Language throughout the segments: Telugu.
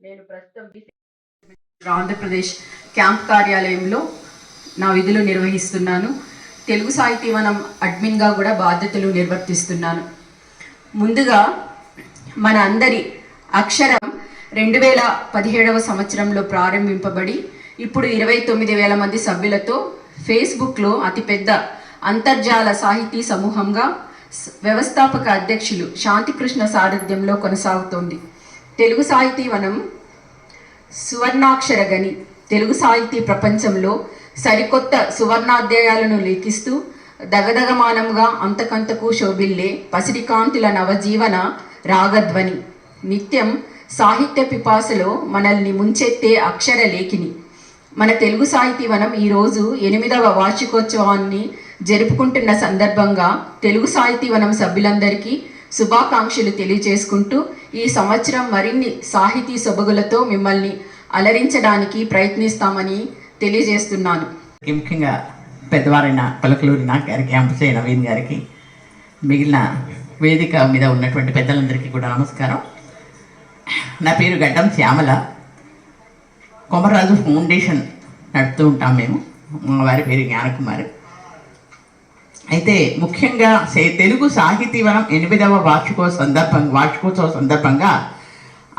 నేను ప్రస్తుతం ఆంధ్రప్రదేశ్ క్యాంప్ కార్యాలయంలో నా విధులు నిర్వహిస్తున్నాను. తెలుగు సాహితీవనం అడ్మిన్గా కూడా బాధ్యతలు నిర్వర్తిస్తున్నాను. ముందుగా మన అందరి అక్షరం 2017 సంవత్సరంలో ప్రారంభింపబడి ఇప్పుడు 29,000 మంది సభ్యులతో ఫేస్బుక్లో అతిపెద్ద అంతర్జాల సాహితీ సమూహంగా వ్యవస్థాపక అధ్యక్షులు శాంతికృష్ణ సారథ్యంలో కొనసాగుతోంది. తెలుగు సాహితీవనం సువర్ణాక్షర గని తెలుగు సాహితీ ప్రపంచంలో సరికొత్త సువర్ణాధ్యాయాలను లిఖిస్తూ దగదగమానంగా అంతకంతకు శోభిల్లే పసిడికాంతుల నవజీవన రాగధ్వని, నిత్యం సాహిత్య పిపాసలో మనల్ని ముంచెత్తే అక్షర లేఖిని. మన తెలుగు సాహితీవనం ఈరోజు 8వ వార్షికోత్సవాన్ని జరుపుకుంటున్న సందర్భంగా తెలుగు సాహితీవనం సభ్యులందరికీ శుభాకాంక్షలు తెలియజేసుకుంటూ ఈ సంవత్సరం మరిన్ని సాహితీ సొబగులతో మిమ్మల్ని అలరించడానికి ప్రయత్నిస్తామని తెలియజేస్తున్నాను. ముఖ్యంగా పెద్దవారైన పలకలూరి గారికి, అంపశయ్య నవీన్ గారికి, మిగిలిన వేదిక మీద ఉన్నటువంటి పెద్దలందరికీ కూడా నమస్కారం. నా పేరు గడ్డం శ్యామల. కొమర్రాజు ఫౌండేషన్ నడుపుతూ ఉంటాం మేము. మా వారి పేరు జ్ఞానకుమారి. అయితే ముఖ్యంగా తెలుగు సాహితీవనం 8వ వార్షికోత్సవ సందర్భంగా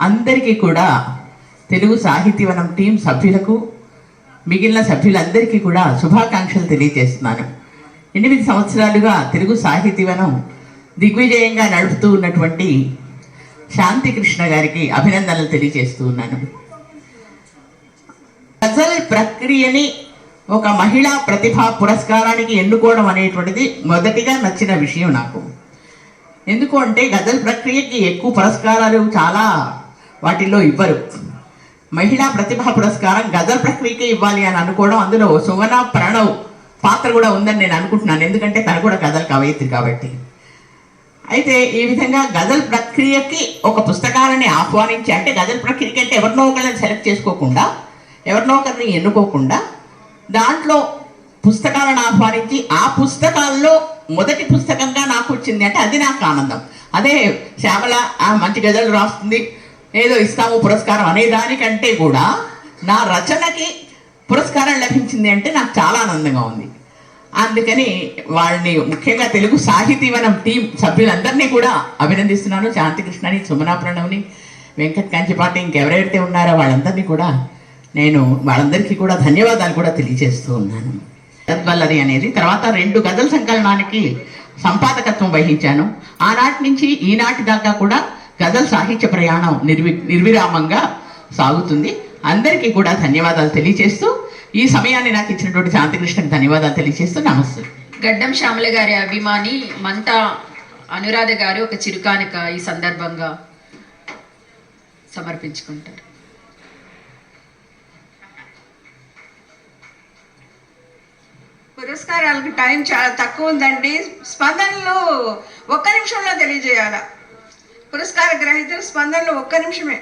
అందరికీ కూడా తెలుగు సాహితీవనం టీం సభ్యులకు, మిగిలిన సభ్యులందరికీ కూడా శుభాకాంక్షలు తెలియజేస్తున్నాను. 8 సంవత్సరాలుగా తెలుగు సాహితీవనం దిగ్విజయంగా నడుపుతూ ఉన్నటువంటి శాంతికృష్ణ గారికి అభినందనలు తెలియజేస్తూ ఉన్నాను. గజల్ ప్రక్రియని ఒక మహిళా ప్రతిభా పురస్కారానికి ఎన్నుకోవడం అనేటువంటిది మొదటిగా నచ్చిన విషయం నాకు. ఎందుకు అంటే గజల్ ప్రక్రియకి ఎక్కువ పురస్కారాలు చాలా వాటిల్లో ఇవ్వరు. మహిళా ప్రతిభా పురస్కారం గజల్ ప్రక్రియకే ఇవ్వాలి అని అనుకోవడం, అందులో సువన ప్రణవ్ పాత్ర కూడా ఉందని నేను అనుకుంటున్నాను. ఎందుకంటే తను కూడా గజల్ కవయిత్రి కాబట్టి. అయితే ఈ విధంగా గజల్ ప్రక్రియకి ఒక పుస్తకాలని ఆహ్వానించి, అంటే గజల్ ప్రక్రియకి అంటే ఎవరినో ఒకరిని సెలెక్ట్ చేసుకోకుండా, ఎవరినో ఒకరిని ఎన్నుకోకుండా, దాంట్లో పుస్తకాలను ఆహ్వానించి ఆ పుస్తకాల్లో మొదటి పుస్తకంగా నాకు వచ్చింది అంటే అది నాకు ఆనందం. అదే శ్యామల మంచి గజలు రాస్తుంది, ఏదో ఇస్తాము పురస్కారం అనే దానికంటే కూడా నా రచనకి పురస్కారం లభించింది అంటే నాకు చాలా ఆనందంగా ఉంది. అందుకని వాళ్ళని, ముఖ్యంగా తెలుగు సాహితీవనం టీం సభ్యులందరినీ కూడా అభినందిస్తున్నాను. శాంతికృష్ణని, సుమనా ప్రణవ్ని, వెంకట్ కంచిపాటి, ఇంకెవరైతే ఉన్నారో వాళ్ళందరినీ కూడా నేను వాళ్ళందరికీ కూడా ధన్యవాదాలు కూడా తెలియజేస్తూ ఉన్నాను. తద్వల్లరి అనేది తర్వాత 2 గజల్ సంకలనానికి సంపాదకత్వం వహించాను. ఆనాటి నుంచి ఈనాటి దాకా కూడా గజల్ సాహిత్య ప్రయాణం నిర్విరామంగా సాగుతుంది. అందరికీ కూడా ధన్యవాదాలు తెలియజేస్తూ, ఈ సమయాన్ని నాకు ఇచ్చినటువంటి శాంతికృష్ణకి ధన్యవాదాలు తెలియజేస్తూ నమస్తే. గడ్డం శ్యామల గారి అభిమాని మంతా అనురాధ గారు ఒక చిరుకానుక ఈ సందర్భంగా సమర్పించుకుంటారు. పురస్కారాలకు టైం చాలా తక్కువ ఉందండి. స్పందనలు 1 నిమిషంలో తెలియజేయాల. పురస్కార గ్రహీతలు స్పందనలు 1 నిమిషమే.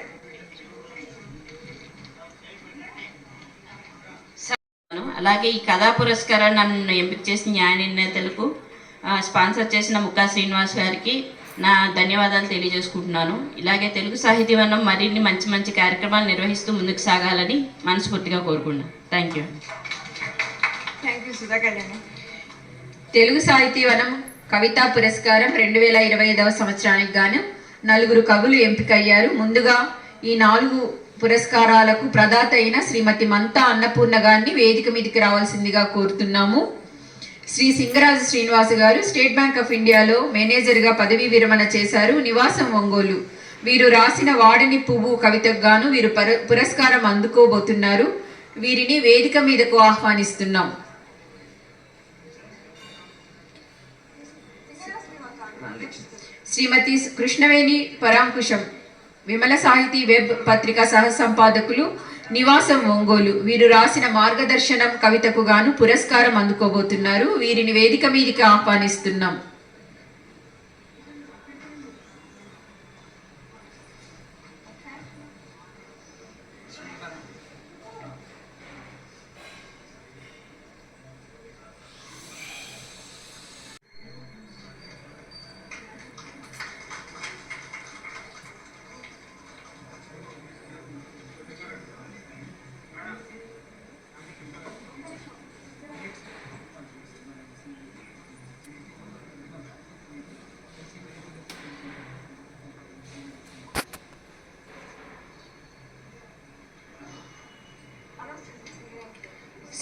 అలాగే ఈ కథా పురస్కారాన్ని నన్ను ఎంపిక చేసిన న్యాయ నిర్ణేతలకు, స్పాన్సర్ చేసిన ముక్కా శ్రీనివాస్ గారికి నా ధన్యవాదాలు తెలియజేసుకుంటున్నాను. ఇలాగే తెలుగు సాహితీవనం మరిన్ని మంచి మంచి కార్యక్రమాలు నిర్వహిస్తూ ముందుకు సాగాలని మనస్ఫూర్తిగా కోరుకున్నాను. Thank you. తెలుగు సాహితీవనం కవితా పురస్కారం 2025 సంవత్సరానికి గాను 4 కవులు ఎంపికయ్యారు. ముందుగా ఈ 4 పురస్కారాలకు ప్రదాత అయిన శ్రీమతి మంతా అన్నపూర్ణ గారిని వేదిక మీదకి రావాల్సిందిగా కోరుతున్నాము. శ్రీ సింగరాజు శ్రీనివాస్ గారు స్టేట్ బ్యాంక్ ఆఫ్ ఇండియాలో మేనేజర్గా పదవీ విరమణ చేశారు. నివాసం ఒంగోలు. వీరు రాసిన వాడిని పువ్వు కవితకు గాను వీరు పురస్కారం అందుకోబోతున్నారు. వీరిని వేదిక మీదకు ఆహ్వానిస్తున్నాం. శ్రీమతి కృష్ణవేణి పరాంకుశం విమల సాహితీ వెబ్ పత్రిక సహ సంపాదకులు, నివాసం ఒంగోలు. వీరు రాసిన మార్గదర్శనం కవితకు గాను పురస్కారం అందుకోబోతున్నారు. వీరిని వేదిక మీదకి ఆహ్వానిస్తున్నాం.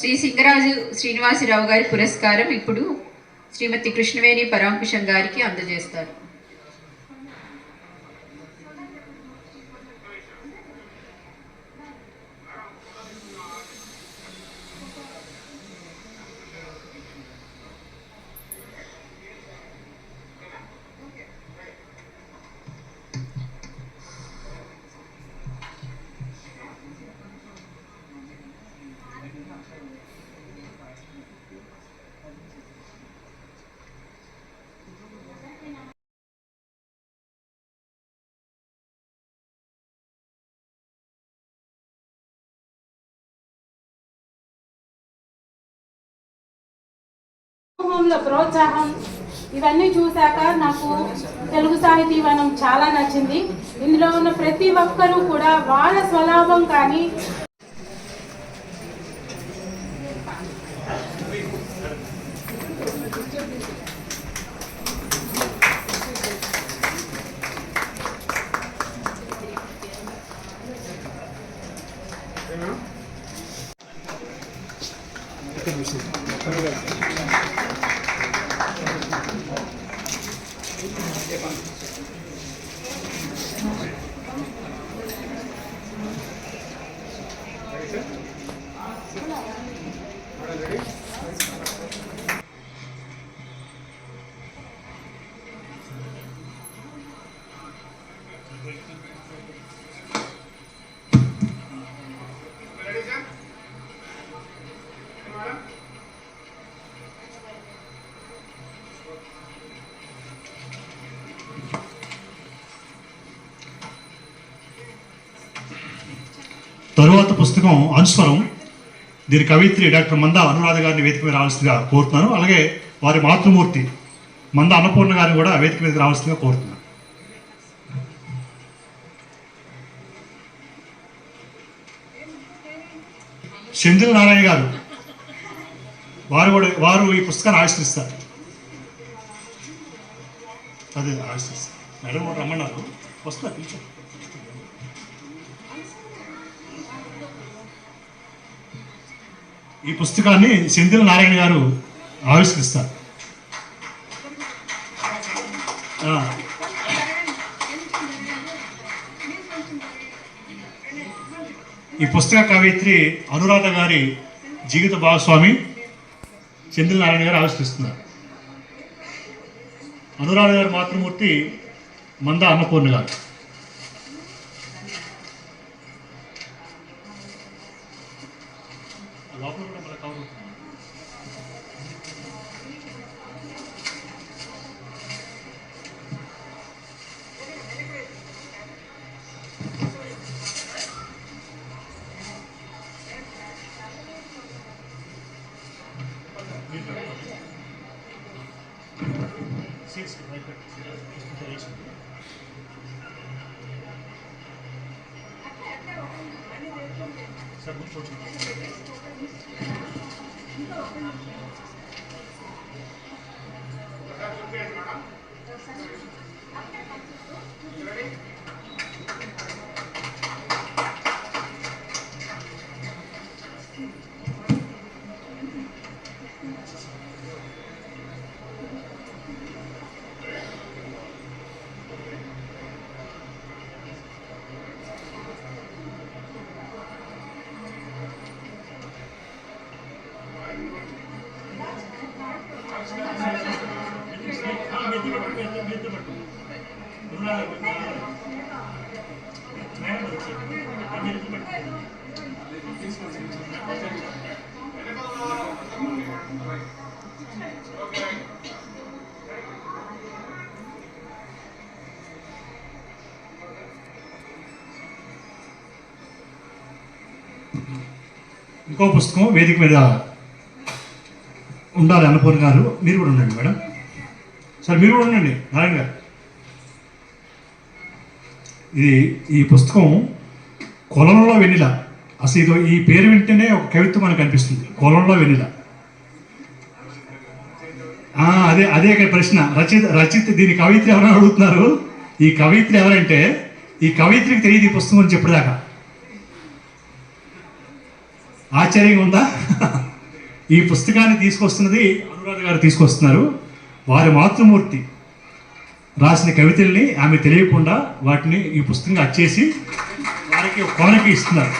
శ్రీ సింగరాజు శ్రీనివాసరావు గారి పురస్కారం ఇప్పుడు శ్రీమతి కృష్ణవేణి పరాంకుశం గారికి అందజేస్తారు. సమూహంలో ప్రోత్సాహం ఇవన్నీ చూశాక నాకు తెలుగు సాహితీ వనం చాలా నచ్చింది. ఇందులో ఉన్న ప్రతి ఒక్కరూ కూడా వాళ్ళ స్వలాభం కానీ తరువాత పుస్తకం అనుస్వరం. దీని కవిత్రి డాక్టర్ మంద అనురాధ గారిని వేదిక మీద రావాల్సిందిగా కోరుతున్నాను. అలాగే వారి మాతృమూర్తి మంద అన్నపూర్ణ గారిని కూడా వేదిక మీద రావాల్సిందిగా కోరుతున్నాను. సెంధిల్ నారాయణ గారు వారు ఈ పుస్తకాన్ని ఆవిష్కరిస్తారు. అదే ఆవిష్కరిస్తారు. మేడం రమ్మన్నారు, వస్తున్నారు టీచర్. ఈ పుస్తకాన్ని సెంధిల్ నారాయణ గారు ఆవిష్కరిస్తారు. ఈ పుస్తక కవిత్రి అనురాధ గారి జీవిత భాగస్వామి సెంధిల్ నారాయణ గారు ఆవిష్కరిస్తున్నారు. అనురాధ గారి మాతృమూర్తి మంద అన్నపూర్ణ గారు. ఇంకో పుస్తకం వేదిక మీద ఉండాలి. అన్నపూర్ణ గారు మీరు కూడా ఉండండి మేడం. సార్ మీరు కూడా ఉండండి నారాయణ గారు. ఈ పుస్తకం కొలంలో వెన్నెల. అసలు ఇది ఈ పేరు వింటేనే ఒక కవిత్వం మనకు అనిపిస్తుంది. కొలంలో వెన్నెల. అదే ప్రశ్న. రచయిత దీని కవిత్రి ఎవరైనా అడుగుతున్నారు. ఈ కవిత్రి ఎవరంటే ఈ కవిత్రికి తెలియదు ఈ పుస్తకం అని చెప్పేదాకా. ఆశ్చర్యంగా ఉందా? ఈ పుస్తకాన్ని తీసుకొస్తున్నది అనురాధ గారు తీసుకొస్తున్నారు. వారి మాతృమూర్తి రాసిన కవితల్ని ఆమె తెలియకుండా వాటిని ఈ పుస్తకంగా అచ్చేసి వారికి కోనకి ఇస్తున్నారు.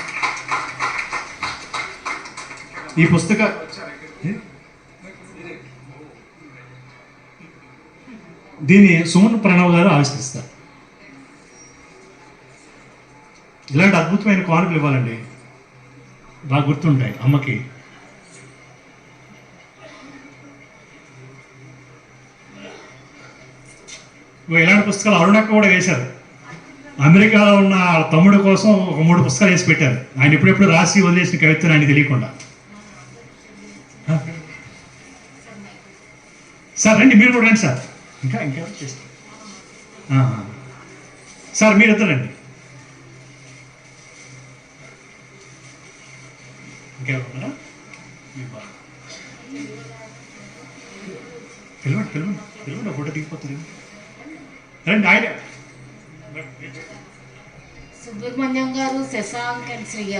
ఈ పుస్తక దీన్ని సుమన్ ప్రణవ్ గారు ఆవిష్కరిస్తారు. ఇలాంటి అద్భుతమైన కానుకలు ఇవ్వాలండి, బాగా గుర్తుంటాయి అమ్మకి. ఇలాంటి పుస్తకాలు అరుణక్క కూడా వేశారు. అమెరికాలో ఉన్న తమ్ముడు కోసం ఒక 3 పుస్తకాలు వేసి పెట్టారు. ఆయన ఎప్పుడెప్పుడు రాసి వదిలేసిన కవిత్వం ఆయన తెలియకుండా. సార్ రండి, మీరు కూడా రండి సార్. ఇంకా చేస్తారు సార్, మీరు ఇద్దరండి. ఇంకెవరున్నారా? పిలవండి ఫోటో దిగిపోతారు. రండి ఆయన. సుబ్రహ్మణ్యం గారు, శశాంక్ అండ్ శ్రీయ.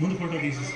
ముందు ఫోటో తీసేసి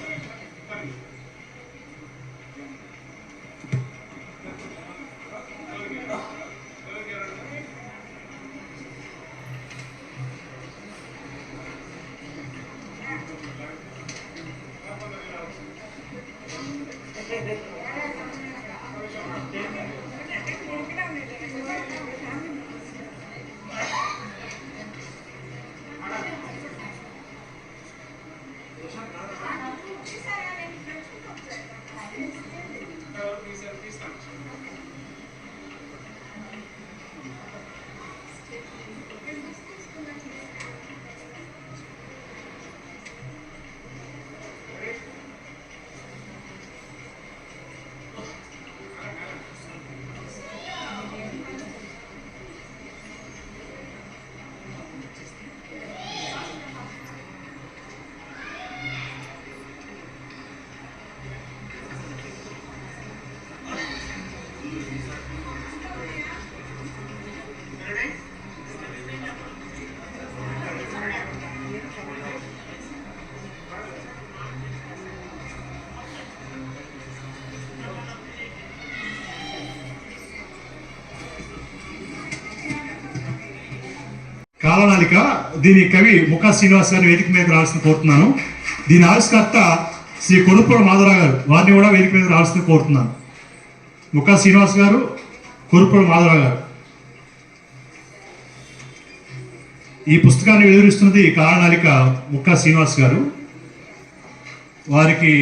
కాలనాలిక. దీని కవి ముఖా శ్రీనివాస్ గారిని వేదిక మీద రావాల్సిన కోరుతున్నాను. దీని ఆవిష్కర్త శ్రీ కొరుప్పూడి మాధవరావు గారు, వారిని కూడా వేదిక మీద రావాల్సిన కోరుతున్నాను. ముఖా శ్రీనివాస్ గారు, కొరుప్పూడి మాధవరావు గారు. ఈ పుస్తకాన్ని వెలువరిస్తున్నది కాలనాలిక ముఖా శ్రీనివాస్ గారు. వారికి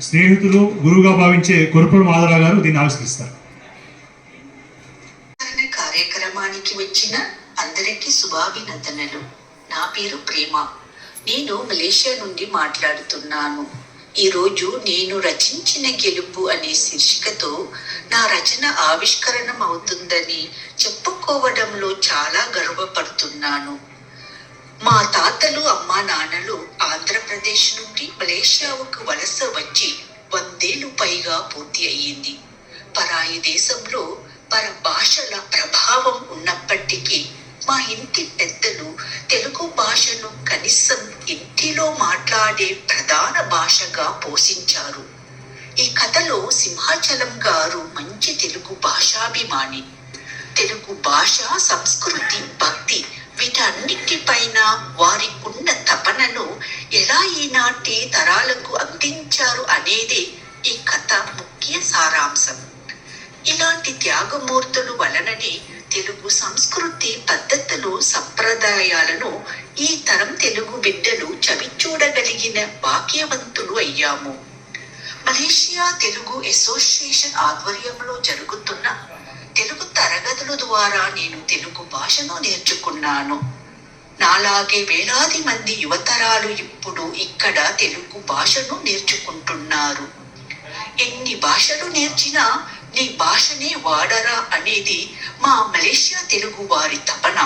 స్నేహితులు, గురువుగా భావించే కొరుప్పూడి మాధవరావు గారు దీన్ని ఆవిష్కరిస్తారు. కార్యక్రమానికి వచ్చిన అందరికీ శుభాభినందనలు. నా పేరు ప్రేమ. నేను మలేషియా నుండి మాట్లాడుతున్నాను. ఈరోజు నేను రచించిన గెలుపు అనే శీర్షికతో నా రచన ఆవిష్కరణం అవుతుందని చెప్పుకోవడంలో చాలా గర్వపడుతున్నాను. మా తాతలు, అమ్మా నాన్నలు ఆంధ్రప్రదేశ్ నుండి మలేషియాకు వలస వచ్చి 100 ఏళ్లు పైగా పూర్తి అయ్యింది. పరాయి దేశంలో పరభాషల ప్రభావం ఉన్నప్పటికీ మా ఇంటి పెద్దలు తెలుగు భాషను కనీసం ఇంటిలో మాట్లాడే ప్రధాన భాషగా పోషించారు. ఈ కథలో సింహాచలం గారు మంచి తెలుగు భాషాభిమాని. తెలుగు భాష, సంస్కృతి, భక్తి వీటన్నిటిపైన వారికున్న తపనను ఎలా ఈనాటి తరాలకు అందించారు అనేదే ఈ కథ ముఖ్య సారాంశం. ఇలాంటి త్యాగమూర్తులు వలననే తెలుగు సంస్కృతి, పద్ధతులు, సంప్రదాయాలను ఈ తరం తెలుగు బిడ్డలు చవిచూడగలిగిన భాగ్యవంతులు అయ్యాము. మలేషియా తెలుగు అసోసియేషన్ ఆధ్వర్యంలో జరుగుతున్న తెలుగు తరగతుల ద్వారా నేను తెలుగు భాషను నేర్చుకున్నాను. నాలాగే వేలాది మంది యువతరాలు ఇప్పుడు ఇక్కడ తెలుగు భాషను నేర్చుకుంటున్నారు. ఎన్ని భాషలు నేర్చినా నీ భాషనే వాడరా అనేది మా మలేషియా తెలుగు వారి తపన.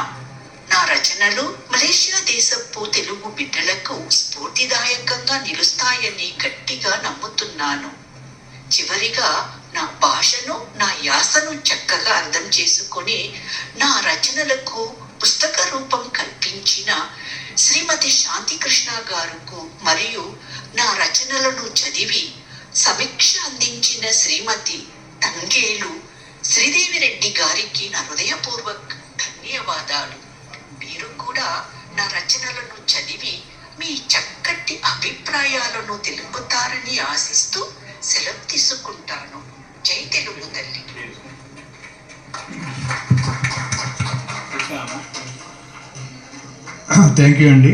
నా రచనలు మలేషియా దేశపు తెలుగు బిడ్డలకు స్ఫూర్తిదాయకంగా నిలుస్తాయని గట్టిగా నమ్ముతున్నాను. చివరిగా నా భాషను, నా యాసను చక్కగా అర్థం చేసుకొని నా రచనలకు పుస్తక రూపం కల్పించిన శ్రీమతి శాంతికృష్ణ గారుకు మరియు నా రచనలను చదివి సమీక్ష అందించిన శ్రీమతి తంగేలు శ్రీదేవి రెడ్డి గారికి నా హృదయపూర్వక ధన్యవాదాలు. మీరు కూడా నా రచనలను చదివి మీ చక్కటి అభిప్రాయాలను తెలుపుతారని ఆశిస్తూ సెలవు తీసుకుంటాను. జై తెలుగు తల్లి. థ్యాంక్ యూ అండి.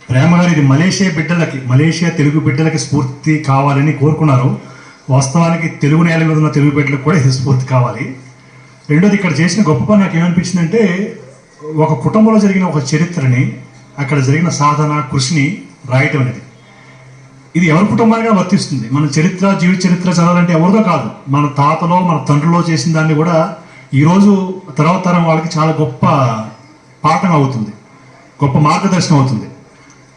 ప్రేమ గారు ఇది మలేషియా తెలుగు బిడ్డలకి స్ఫూర్తి కావాలని కోరుకున్నారు. వాస్తవానికి తెలుగు నేల మీద ఉన్న తెలుగు బిడ్డలకు కూడా ఇది స్ఫూర్తి కావాలి. రెండోది, ఇక్కడ చేసిన గొప్ప పని నాకు ఏమనిపించిందంటే, ఒక కుటుంబంలో జరిగిన ఒక చరిత్రని, అక్కడ జరిగిన సాధన కృషిని రాయటం అనేది ఇది ఎవరి కుటుంబానిగా వర్తిస్తుంది. మన జీవిత చరిత్ర చదవాలంటే ఎవరిదో కాదు, మన తాతలో మన తండ్రిలో చేసిన దాన్ని కూడా ఈరోజు తర్వాత తరం వాళ్ళకి చాలా గొప్ప పాఠం అవుతుంది, గొప్ప మార్గదర్శనం అవుతుంది.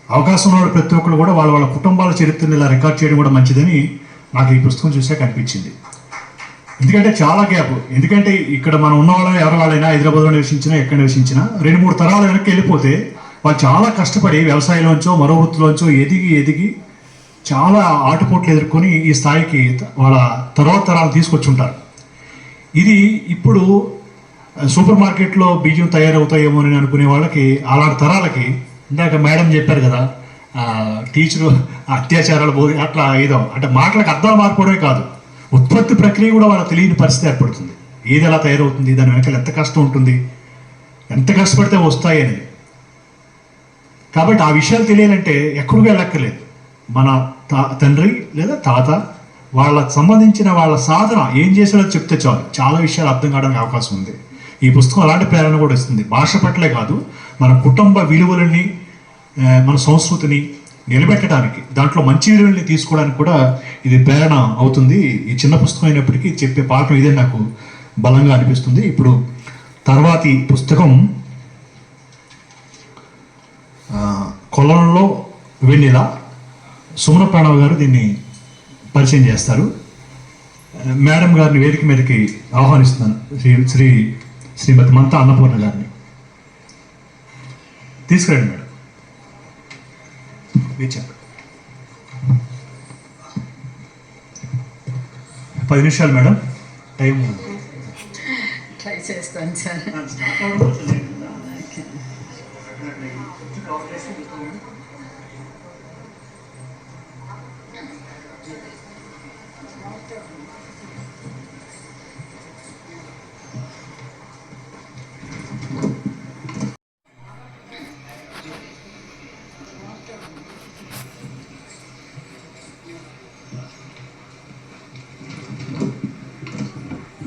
అవకాశం ఉన్న ప్రతి ఒక్కరు కూడా వాళ్ళ కుటుంబాల చరిత్రను ఇలా రికార్డ్ చేయడం కూడా మంచిదని నాకు ఈ పుస్తకం చూసాక అనిపించింది. ఎందుకంటే చాలా గ్యాప్. ఎందుకంటే ఇక్కడ మనం ఉన్న వాళ్ళని ఎవరి వాళ్ళైనా హైదరాబాద్లో నివసించినా ఎక్కడ నివసించినా 2-3 తరాల వెనక్కి వెళ్ళిపోతే వాళ్ళు చాలా కష్టపడి వ్యవసాయంలోంచో మరో వృత్తిలోంచో ఎదిగి చాలా ఆటుపోట్లు ఎదుర్కొని ఈ స్థాయికి వాళ్ళ తర్వాత తరాలు తీసుకొచ్చి ఉంటారు. ఇది ఇప్పుడు సూపర్ మార్కెట్లో బియ్యం తయారవుతాయేమో అని అనుకునే వాళ్ళకి, అలాంటి తరాలకి ఇందాక మేడం చెప్పారు కదా, టీచరు అత్యాచారాలు అట్లా ఏదో అంటే మాటలకు అర్థాలు మారిపోవడమే కాదు, ఉత్పత్తి ప్రక్రియ కూడా వాళ్ళకి తెలియని పరిస్థితి ఏర్పడుతుంది. ఏది ఎలా తయారవుతుంది, దాని వెనకాల ఎంత కష్టం ఉంటుంది, ఎంత కష్టపడితే వస్తాయి అనేది. కాబట్టి ఆ విషయాలు తెలియాలంటే ఎక్కడికి వెళ్ళక్కర్లేదు, మన తండ్రి లేదా తాత వాళ్ళకు సంబంధించిన వాళ్ళ సాధన ఏం చేశాడో చెప్తే చాలు, చాలా విషయాలు అర్థం కావడానికి అవకాశం ఉంది. ఈ పుస్తకం అలాంటి ప్రేరణ కూడా ఇస్తుంది. భాష పట్లే కాదు, మన కుటుంబ విలువలని, మన సంస్కృతిని నిలబెట్టడానికి, దాంట్లో మంచి విలువల్ని తీసుకోవడానికి కూడా ఇది ప్రేరణ అవుతుంది. ఈ చిన్న పుస్తకం అయినప్పటికీ చెప్పే పాఠం ఇదే నాకు బలంగా అనిపిస్తుంది. ఇప్పుడు తర్వాతి పుస్తకం కొలంలో వెన్నెల. సుమన ప్రణవ్ గారు దీన్ని పరిచయం చేస్తారు. మేడం గారిని వేదిక మీదకి ఆహ్వానిస్తున్నాను. శ్రీమతి మంతా అన్నపూర్ణ గారిని తీసుకురండి మేడం. మీరు చెప్పండి. 10 నిమిషాలు మేడం టైం. ట్రై చేస్తాను సార్.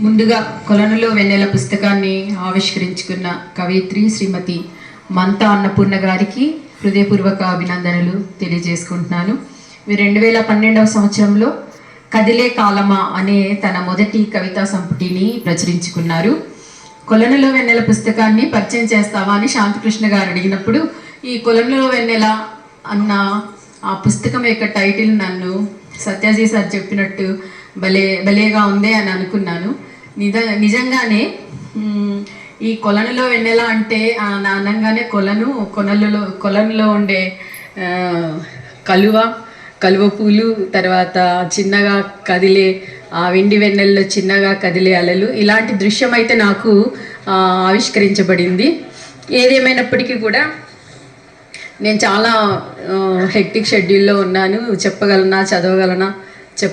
ముందుగా కొలనులో వెన్నెల పుస్తకాన్ని ఆవిష్కరించుకున్న కవయిత్రి శ్రీమతి మంతా అన్నపూర్ణ గారికి హృదయపూర్వక అభినందనలు తెలియజేసుకుంటున్నాను. 2012వ సంవత్సరంలో కదిలే కాలమా అనే తన మొదటి కవితా సంపుటిని ప్రచురించుకున్నారు. కొలనులో వెన్నెల పుస్తకాన్ని పరిచయం చేస్తావా అని శాంతికృష్ణ గారు అడిగినప్పుడు, ఈ కొలనులో వెన్నెల అన్న ఆ పుస్తకం యొక్క టైటిల్ నన్ను సత్యాజీ సార్ చెప్పినట్టు భలేగా ఉంది అని అనుకున్నాను. నిజంగానే ఈ కొలనులో వెన్నెల అంటే నా అనగానే కొలనులో ఉండే కలువ పూలు, తర్వాత చిన్నగా కదిలే ఆ వెండి వెన్నెల్లో చిన్నగా కదిలే అలలు, ఇలాంటి దృశ్యం అయితే నాకు ఆవిష్కరించబడింది. ఏదేమైనప్పటికీ కూడా నేను చాలా హెక్టిక్ షెడ్యూల్లో ఉన్నాను.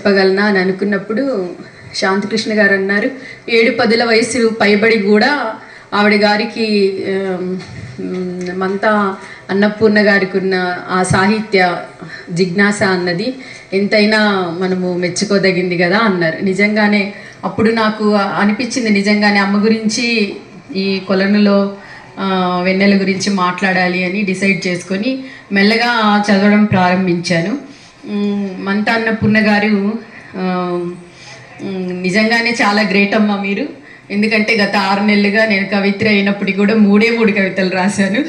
చెప్పగలనా అని అనుకున్నప్పుడు శాంతికృష్ణ గారు అన్నారు, 7-10 వయసు పైబడి కూడా ఆవిడ గారికి మంతా అన్నపూర్ణ గారికి ఉన్న ఆ సాహిత్య జిజ్ఞాస అన్నది ఎంతైనా మనము మెచ్చుకోదగింది కదా అన్నారు. నిజంగానే అప్పుడు నాకు అనిపించింది, నిజంగానే అమ్మ గురించి ఈ కొలనులో వెన్నెల గురించి మాట్లాడాలి అని డిసైడ్ చేసుకొని మెల్లగా చదవడం ప్రారంభించాను. మంతా అన్నపూర్ణ గారు నిజంగానే చాలా గ్రేట్ అమ్మ మీరు. ఎందుకంటే గత 6 నెలలుగా నేను కవిత్రి అయినప్పటికీ కూడా 3 కవితలు రాశాను.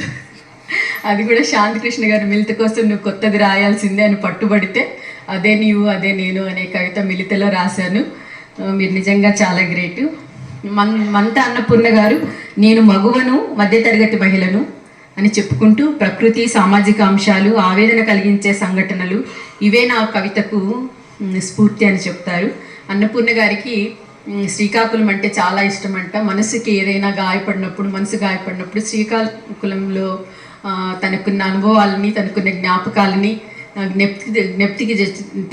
అది కూడా శాంతికృష్ణ గారు మిలిత కోసం నువ్వు కొత్తది రాయాల్సిందే అని పట్టుబడితే అదే నీవు అదే నేను అనే కవిత మిలితలో రాశాను. మీరు నిజంగా చాలా గ్రేటు. మంతా అన్నపూర్ణ గారు, నేను మగువను, మధ్యతరగతి మహిళను, అని చెప్పుకుంటూ ప్రకృతి, సామాజిక అంశాలు, ఆవేదన కలిగించే సంఘటనలు ఇవే నా కవితకు స్ఫూర్తి అని చెప్తారు. అన్నపూర్ణ గారికి శ్రీకాకుళం అంటే చాలా ఇష్టమంట. మనసుకి ఏదైనా మనసు గాయపడినప్పుడు శ్రీకాకుళంలో తనకున్న అనుభవాలని, తనకున్న జ్ఞాపకాలని జ్ఞప్తికి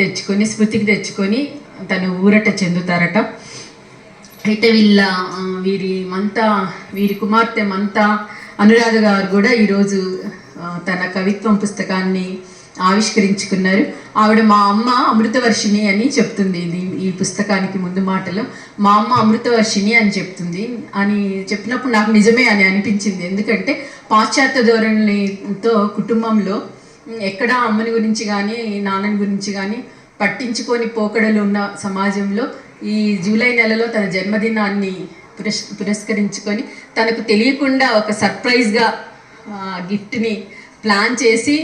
తెచ్చుకొని, స్మృతికి తెచ్చుకొని తను ఊరట చెందుతారట. అయితే వీరి కుమార్తె మంతా అనురాధ గారు కూడా ఈరోజు తన కవిత్వం పుస్తకాన్ని ఆవిష్కరించుకున్నారు. ఆవిడ మా అమ్మ అమృతవర్షిణి అని చెప్తుంది. ఈ పుస్తకానికి ముందు మాటలో మా అమ్మ అమృతవర్షిణి అని చెప్తుంది. అని చెప్పినప్పుడు నాకు నిజమే అని అనిపించింది. ఎందుకంటే పాశ్చాత్య ధోరణితో కుటుంబంలో ఎక్కడ అమ్మని గురించి కానీ నాన్నని గురించి కానీ పట్టించుకొని పోకడలు ఉన్న సమాజంలో ఈ జూలై నెలలో తన జన్మదినాన్ని పురస్కరించుకొని తనకు తెలియకుండా ఒక సర్ప్రైజ్గా గిఫ్ట్ని ప్లాన్ చేసి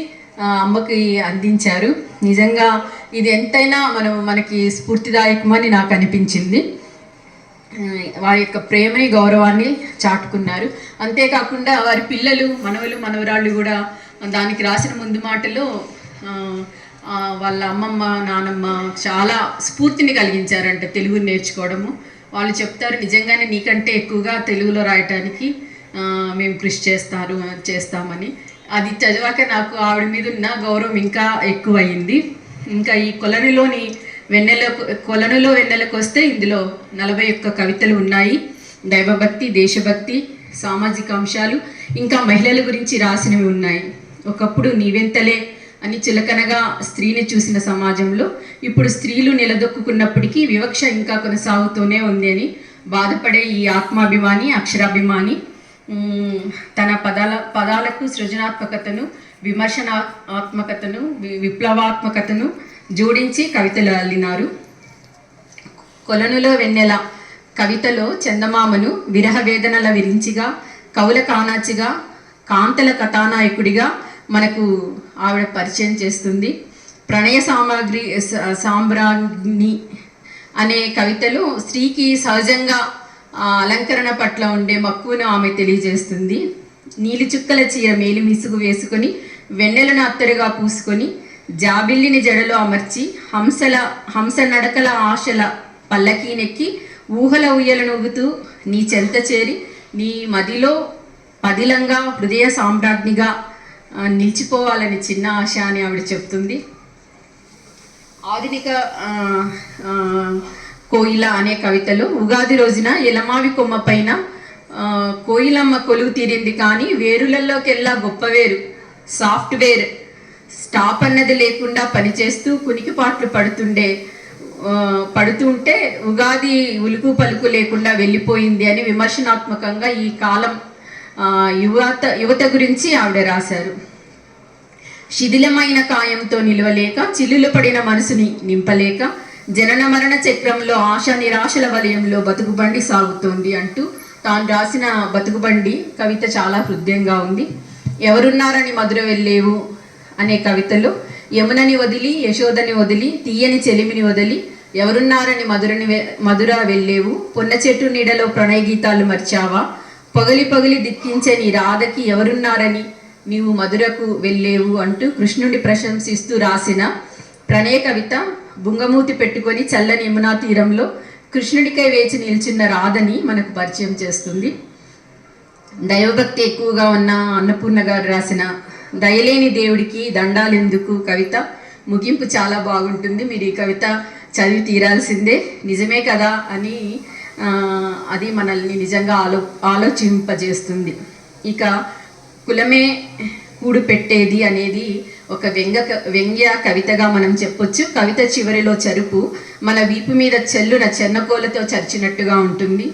అమ్మకి అందించారు. నిజంగా ఇది ఎంతైనా మనకి స్ఫూర్తిదాయకమని నాకు అనిపించింది. వారి యొక్క ప్రేమని, గౌరవాన్ని చాటుకున్నారు. అంతేకాకుండా వారి పిల్లలు, మనవలు, మనవరాళ్ళు కూడా దానికి రాసిన ముందు మాటలో వాళ్ళ అమ్మమ్మ, నానమ్మ చాలా స్ఫూర్తిని కలిగించారంట తెలుగు నేర్చుకోవడము. వాళ్ళు చెప్తారు, నిజంగానే నీకంటే ఎక్కువగా తెలుగులో రాయటానికి మేము కృషి చేస్తామని. అది చదివాక నాకు ఆవిడ మీద ఉన్న గౌరవం ఇంకా ఎక్కువయింది. ఇంకా ఈ కొలనులో వెన్నెలకు వస్తే ఇందులో 41 కవితలు ఉన్నాయి. దైవభక్తి, దేశభక్తి, సామాజిక అంశాలు, ఇంకా మహిళల గురించి రాసినవి ఉన్నాయి. ఒకప్పుడు నీవెంతలే అని చులకనగా స్త్రీని చూసిన సమాజంలో ఇప్పుడు స్త్రీలు నిలదొక్కున్నప్పటికీ వివక్ష ఇంకా కొనసాగుతూనే ఉంది అని బాధపడే ఈ ఆత్మాభిమాని, అక్షరాభిమాని తన పదాలకు సృజనాత్మకతను, విమర్శనాత్మకతను, విప్లవాత్మకతను జోడించి కవితలు అల్లినారు. కొలనులో వెన్నెల కవితలో చందమామను విరహ వేదనల విరించిగా, కవుల కానాచిగా, కాంతల కథానాయకుడిగా మనకు ఆవిడ పరిచయం చేస్తుంది. ప్రణయ సామ్రాజ్ఞి అనే కవితలో స్త్రీకి సహజంగా అలంకరణ పట్ల ఉండే మక్కువను ఆమె తెలియజేస్తుంది. నీలి చుక్కల చీర మేలి మిసుగు వేసుకొని, వెన్నెలను అత్తరుగా పూసుకొని, జాబిల్లిని జడలో అమర్చి, హంస నడకల ఆశల పల్లకీనెక్కి, ఊహల ఉయ్యల నూగుతూ నీ చెంత చేరి, నీ మదిలో పదిలంగా హృదయ సామ్రాజ్ఞిగా నిలిచిపోవాలని చిన్న ఆశ అని ఆవిడ చెప్తుంది. ఆధునిక కోయిల అనే కవితలో ఉగాది రోజున ఎలమావి కొమ్మ పైన కోయిలమ్మ కొలువు తీరింది, కానీ వేరులలోకెల్లా గొప్ప వేరు సాఫ్ట్వేర్ స్టాప్ అన్నది లేకుండా పనిచేస్తూ కునికిపాట్లు పడుతుంటే ఉగాది ఉలుకు పలుకు లేకుండా వెళ్ళిపోయింది అని విమర్శనాత్మకంగా ఈ కాలం యువత గురించి ఆవిడ రాశారు. శిథిలమైన కాయంతో నిలవలేక, చిల్లులు పడిన మనసుని నింపలేక, జనన మరణ చక్రంలో ఆశ నిరాశల వలయంలో బతుకుబండి సాగుతోంది అంటూ తాను రాసిన బతుకుబండి కవిత చాలా హృదయంగా ఉంది. ఎవరున్నారని మధుర వెళ్ళేవు అనే కవితలో యమునని వదిలి, యశోదని వదిలి, తీయని చెలిమిని వదిలి, ఎవరున్నారని మధుర వెళ్ళేవు, పొన్న చెట్టు నీడలో ప్రణయ గీతాలు మర్చావా, పగిలి దిక్కించే నీ రాధకి ఎవరున్నారని నీవు మధురకు వెళ్ళేవు అంటూ కృష్ణుడి ప్రశంసిస్తూ రాసిన ప్రణయ కవిత బుంగమూతి పెట్టుకొని చల్లని యమునా తీరంలో కృష్ణుడికై వేచి నిల్చున్న రాధని మనకు పరిచయం చేస్తుంది. దైవభక్తి ఎక్కువగా ఉన్న అన్నపూర్ణ గారు రాసిన దయలేని దేవుడికి దండాలెందుకు కవిత ముగింపు చాలా బాగుంటుంది. మీరు ఈ కవిత చదివి తీరాల్సిందే. నిజమే కదా అని అది మనల్ని నిజంగా ఆలోచింపజేస్తుంది. ఇక కులమే కూడు పెట్టేది అనేది ఒక వ్యంగ్య కవితగా మనం చెప్పొచ్చు. కవిత చివరిలో చరుపు మన వీపు మీద చెల్లున చెన్నకోలతో చర్చినట్టుగా ఉంటుంది.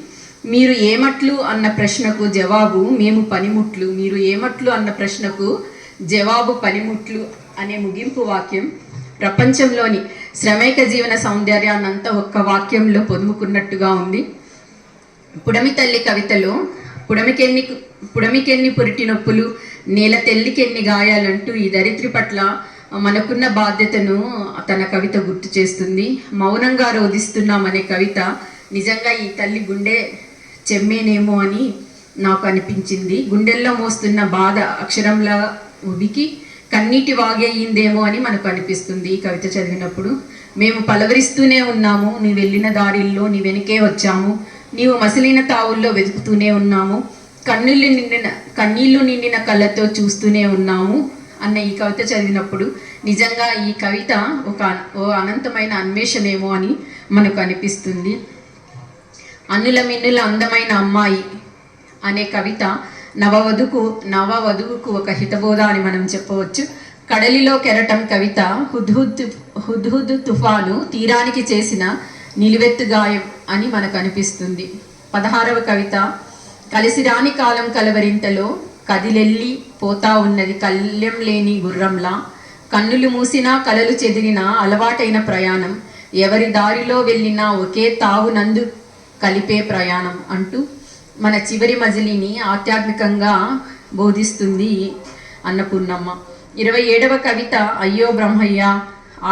మీరు ఏమట్లు అన్న ప్రశ్నకు జవాబు మేము పనిముట్లు, మీరు ఏమట్లు అన్న ప్రశ్నకు జవాబు పనిముట్లు అనే ముగింపు వాక్యం ప్రపంచంలోని శ్రమైక జీవన సౌందర్యాన్నంతా ఒక్క వాక్యంలో పొదుముకున్నట్టుగా ఉంది. పుడమి తల్లి కవితలో పుడమికెన్ని పురిటి నొప్పులు, నేల తెల్లికెన్ని గాయాలంటూ ఈ దరిద్రి పట్ల మనకున్న బాధ్యతను తన కవిత గుర్తు చేస్తుంది. మౌనంగా రోధిస్తున్నామనే కవిత నిజంగా ఈ తల్లి గుండె చెమ్మేనేమో అని నాకు అనిపించింది. గుండెల్లో మోస్తున్న బాధ అక్షరంలా ఉబికి కన్నీటి వాగేయిందేమో అని మనకు అనిపిస్తుంది ఈ కవిత చదివినప్పుడు. మేము పలవరిస్తూనే ఉన్నాము, నీ వెళ్ళిన దారిల్లో నీ వెనుకే వచ్చాము, నీవు మసిలిన తావుల్లో వెతుకుతూనే ఉన్నాము, కన్నీళ్లు నిండిన కళ్ళతో చూస్తూనే ఉన్నాము అన్న ఈ కవిత చదివినప్పుడు నిజంగా ఈ కవిత ఓ అనంతమైన అన్వేషణేమో అని మనకు అనిపిస్తుంది. అన్నుల మిన్నుల అందమైన అమ్మాయి అనే కవిత నవవధువుకు ఒక హితబోధ అని మనం చెప్పవచ్చు. కడలిలో కెరటం కవిత హుద్హుద్ తుఫాను తీరానికి చేసిన నిలువెత్తు గాయం అని మనకు అనిపిస్తుంది. 16వ కవిత కలిసిరాని కాలం కలవరింతలో కదిలెల్లి పోతా ఉన్నది కళ్యం లేని గుర్రంలా, కన్నులు మూసినా కలలు చెదిరినా అలవాటైన ప్రయాణం, ఎవరి దారిలో వెళ్ళినా ఒకే తావు నందు కలిపే ప్రయాణం అంటూ మన చివరి మజిలీని ఆధ్యాత్మికంగా బోధిస్తుంది అన్నపూర్ణమ్మ. 27వ కవిత అయ్యో బ్రహ్మయ్య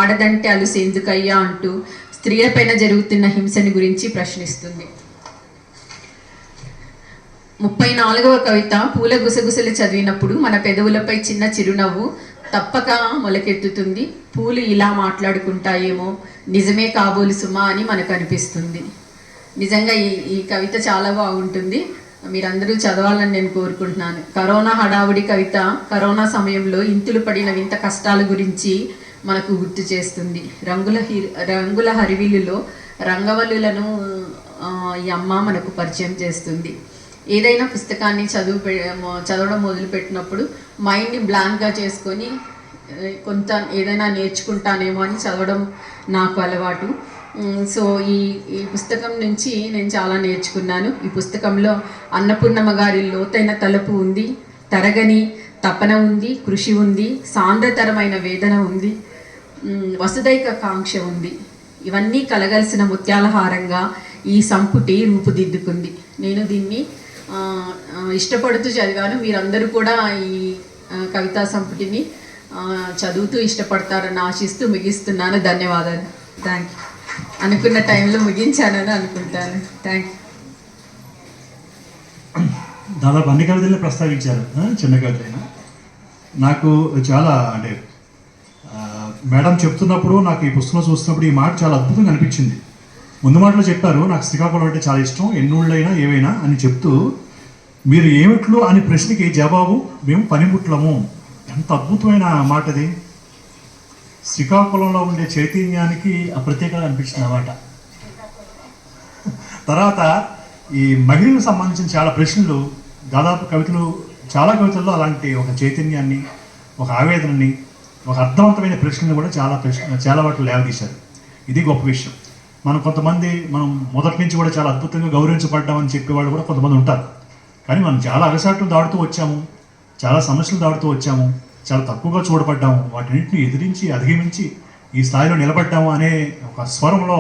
ఆడదంటే అలుసేందుకయ్యా అంటూ స్త్రీలపైన జరుగుతున్న హింసని గురించి ప్రశ్నిస్తుంది. 34వ కవిత పూల గుసగుసలు చదివినప్పుడు మన పెదవులపై చిన్న చిరునవ్వు తప్పక మొలకెత్తుతుంది. పూలు ఇలా మాట్లాడుకుంటాయేమో, నిజమే కాబోలు సుమా అని మనకు అనిపిస్తుంది. నిజంగా ఈ కవిత చాలా బాగుంటుంది, మీరందరూ చదవాలని నేను కోరుకుంటున్నాను. కరోనా హడావుడి కవిత కరోనా సమయంలో ఇంతులు పడిన వింత కష్టాల గురించి మనకు గుర్తు చేస్తుంది. రంగుల హరివిల్లులో రంగవల్లులను ఈ అమ్మ మనకు పరిచయం చేస్తుంది. ఏదైనా పుస్తకాన్ని చదవడం మొదలుపెట్టినప్పుడు మైండ్ని బ్లాంక్గా చేసుకొని కొంత ఏదైనా నేర్చుకుంటానేమో అని చదవడం నాకు అలవాటు. సో ఈ పుస్తకం నుంచి నేను చాలా నేర్చుకున్నాను. ఈ పుస్తకంలో అన్నపూర్ణమ్మ గారి లోతైన తలపు ఉంది, తరగని తపన ఉంది, కృషి ఉంది, సాంద్రతరమైన వేదన ఉంది, వసుదైక కాంక్ష ఉంది. ఇవన్నీ కలగలిసిన ముత్యాల హారంగా ఈ సంపుటి రూపుదిద్దుకుంది. నేను దీన్ని ఇష్టపడుతూ చదివాను. మీరందరూ కూడా ఈ కవితా సంపుటిని చదువుతూ ఇష్టపడతారని ఆశిస్తూ ముగిస్తున్నాను. ధన్యవాదాలు. Thank you. అనుకున్న టైంలో ముగించానని అనుకుంటాను. Thank you. దాదాపు అన్ని కవితల్ని ప్రస్తావించారు, చిన్న కవిత అయినా. నాకు చాలా అంటే మేడం చెప్తున్నప్పుడు నాకు ఈ పుస్తకం చూస్తున్నప్పుడు ఈ మాట చాలా అద్భుతంగా అనిపించింది. ముందు మాటలో చెప్పారు, నాకు శ్రీకాకుళం అంటే చాలా ఇష్టం, ఎన్నోళ్ళైనా ఏవైనా అని చెప్తూ, మీరు ఏమిట్లు అని ప్రశ్నకి జవాబు మేము పనిముట్లము. ఎంత అద్భుతమైన మాట అది. శ్రీకాకుళంలో ఉండే చైతన్యానికి ప్రత్యేకంగా అనిపించింది అన్నమాట. తర్వాత ఈ మహిళలకు సంబంధించిన చాలా ప్రశ్నలు, దాదాపు చాలా కవితల్లో అలాంటి ఒక చైతన్యాన్ని, ఒక ఆవేదనని, ఒక అర్థవంతమైన ప్రశ్నలు కూడా చాలా వాటిలో లేవదీశారు. ఇది గొప్ప విషయం. మనం మొదటి నుంచి కూడా చాలా అద్భుతంగా గౌరవించబడ్డామని చెప్పేవాళ్ళు కూడా కొంతమంది ఉంటారు. కానీ మనం చాలా అగసాట్లు దాడుతూ వచ్చాము, చాలా సమస్యలు దాడుతూ వచ్చాము, చాలా తక్కువగా చూడబడ్డాము. వాటిన్నింటిని ఎదిరించి అధిగమించి ఈ స్థాయిలో నిలబడ్డాము అనే ఒక స్వరంలో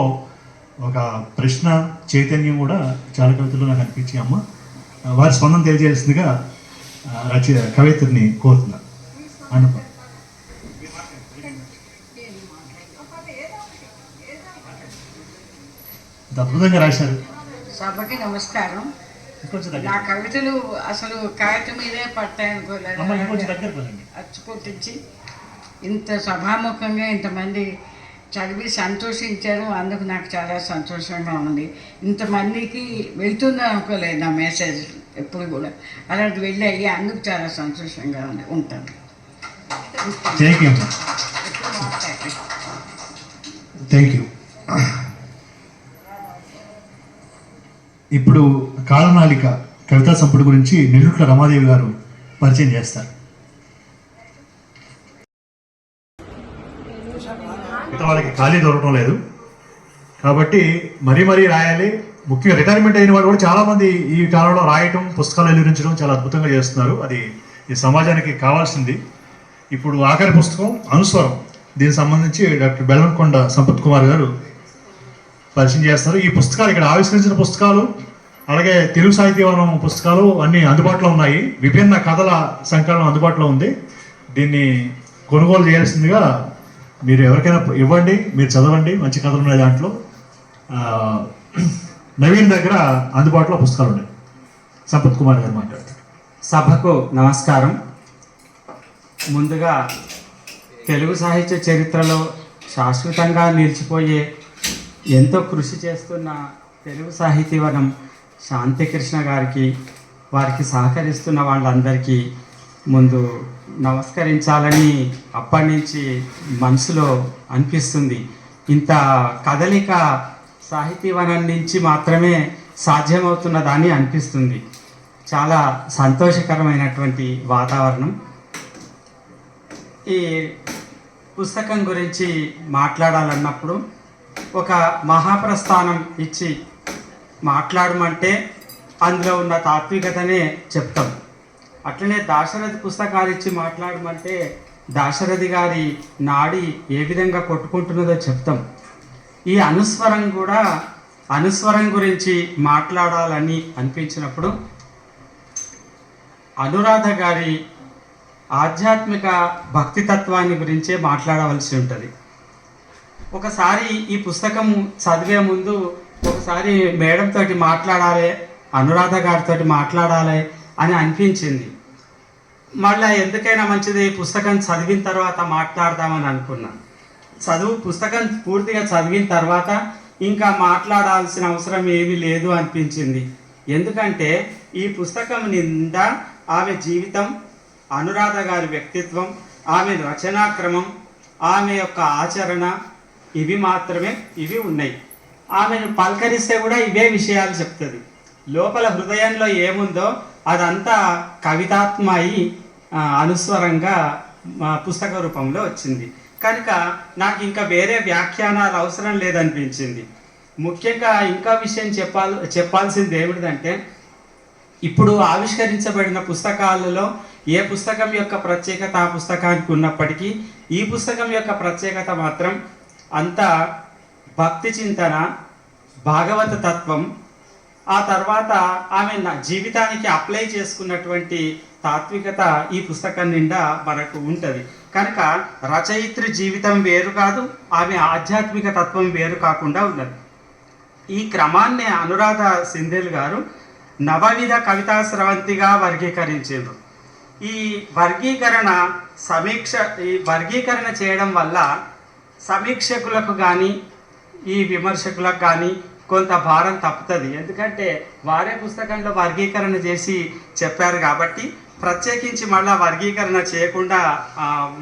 ఒక ప్రశ్న చైతన్యం కూడా చాలా కవితల్లో నాకు అనిపించి అమ్మ వారి స్పందన తెలియజేయాల్సిందిగా కవిత్రిని కోరుతున్నారు. అనుకో అద్భుతంగా రాశారు. సభకి నమస్కారం. నా కవితలు అసలు కాగితం మీదే పడతాయనుకోలేదు. అచ్చుకొట్టించి ఇంత సభాముఖంగా ఇంతమంది చదివి సంతోషించారు. అందుకు నాకు చాలా సంతోషంగా ఉంది. ఇంతమందికి వెళ్తుందని అనుకోలేదు నా మెసేజ్ ఎప్పుడు కూడా. అలాంటి వెళ్ళి అందుకు చాలా సంతోషంగా ఉంటాను. Thank you. ఇప్పుడు కాలనాళిక కవితా సంపుటి గురించి నిరుట్ల రమాదేవి గారు పరిచయం చేస్తారు. వాళ్ళకి ఖాళీ దొరకడం లేదు కాబట్టి మరీ రాయాలి. ముఖ్యంగా రిటైర్మెంట్ అయిన వాళ్ళు కూడా చాలామంది ఈ కాలంలో రాయటం, పుస్తకాలు వెలువరించడం చాలా అద్భుతంగా చేస్తున్నారు. అది ఈ సమాజానికి కావాల్సింది. ఇప్పుడు ఆఖరి పుస్తకం అనుస్వరం. దీనికి సంబంధించి డాక్టర్ బెల్లంకొండ సంపత్ కుమార్ గారు పరిచయం చేస్తారు. ఈ పుస్తకాలు ఇక్కడ ఆవిష్కరించిన పుస్తకాలు, అలాగే తెలుగు సాహిత్యవనం పుస్తకాలు అన్నీ అందుబాటులో ఉన్నాయి. విభిన్న కథల సంకలనం అందుబాటులో ఉంది. దీన్ని కొనుగోలు చేయాల్సిందిగా మీరు ఎవరికైనా ఇవ్వండి, మీరు చదవండి. మంచి కథలు ఉన్నాయి దాంట్లో. నవీన్ దగ్గర అందుబాటులో పుస్తకాలు ఉన్నాయి. సంపత్ కుమార్ గారు మాట్లాడతారు. సభకు నమస్కారం. ముందుగా తెలుగు సాహిత్య చరిత్రలో శాశ్వతంగా నిలిచిపోయే ఎంతో కృషి చేస్తున్న తెలుగు సాహితీవనం శాంతికృష్ణ గారికి, వారికి సహకరిస్తున్న వాళ్ళందరికీ ముందు నమస్కరించాలని అప్పటి నుంచి మనసులో అనిపిస్తుంది. ఇంత కదలిక సాహితీవనం నుంచి మాత్రమే సాధ్యమవుతున్నదని అనిపిస్తుంది. చాలా సంతోషకరమైనటువంటి వాతావరణం. ఈ పుస్తకం గురించి మాట్లాడాలన్నప్పుడు ఒక మహాప్రస్థానం ఇచ్చి మాట్లాడమంటే అందులో ఉన్న తాత్వికతనే చెప్తాం. అట్లనే దాశరథి పుస్తకాలు ఇచ్చి మాట్లాడమంటే దాశరథి గారి నాడి ఏ విధంగా కొట్టుకుంటున్నదో చెప్తాం. ఈ అనుస్వరం గురించి మాట్లాడాలని అనిపించినప్పుడు అనురాధ గారి ఆధ్యాత్మిక భక్తితత్వాన్ని గురించే మాట్లాడవలసి ఉంటుంది. ఒకసారి ఈ పుస్తకం చదివే ముందు ఒకసారి మేడం తోటి మాట్లాడాలి, అనురాధ గారితో మాట్లాడాలి అని అనిపించింది. మళ్ళీ ఎందుకైనా మంచిది పుస్తకం చదివిన తర్వాత మాట్లాడదామని అనుకున్నాను. పుస్తకం పూర్తిగా చదివిన తర్వాత ఇంకా మాట్లాడాల్సిన అవసరం ఏమీ లేదు అనిపించింది. ఎందుకంటే ఈ పుస్తకం నిండా ఆమె జీవితం, అనురాధ గారి వ్యక్తిత్వం, ఆమె రచనాక్రమం, ఆమె యొక్క ఆచరణ ఇవి ఉన్నాయి. ఆమెను పలకరిస్తే కూడా ఇవే విషయాలు చెప్తుంది. లోపల హృదయంలో ఏముందో అదంతా కవితాత్మయి అనుస్వరంగా పుస్తక రూపంలో వచ్చింది. కనుక నాకు ఇంకా వేరే వ్యాఖ్యానాలు అవసరం లేదనిపించింది. ముఖ్యంగా ఇంకా విషయం చెప్పాల్సింది ఏమిటంటే, ఇప్పుడు ఆవిష్కరించబడిన పుస్తకాలలో ఏ పుస్తకం యొక్క ప్రత్యేకత ఆ పుస్తకానికి ఉన్నప్పటికీ ఈ పుస్తకం యొక్క ప్రత్యేకత మాత్రం అంతా భక్తి చింతన, భాగవత తత్వం, ఆ తర్వాత ఆమె జీవితానికి అప్లై చేసుకున్నటువంటి తాత్వికత ఈ పుస్తకం నిండా మనకు ఉంటుంది. కనుక రచయిత్రి జీవితం వేరు కాదు, ఆమె ఆధ్యాత్మిక తత్వం వేరు కాకుండా ఉన్నది. ఈ క్రమాన్ని అనురాధ సింధేల్ గారు నవవిధ కవితా స్రవంతిగా వర్గీకరించారు. ఈ వర్గీకరణ చేయడం వల్ల సమీక్షకులకు కానీ ఈ విమర్శకులకు కానీ కొంత భారం తప్పుతుంది. ఎందుకంటే వారే పుస్తకంలో వర్గీకరణ చేసి చెప్పారు కాబట్టి ప్రత్యేకించి మళ్ళా వర్గీకరణ చేయకుండా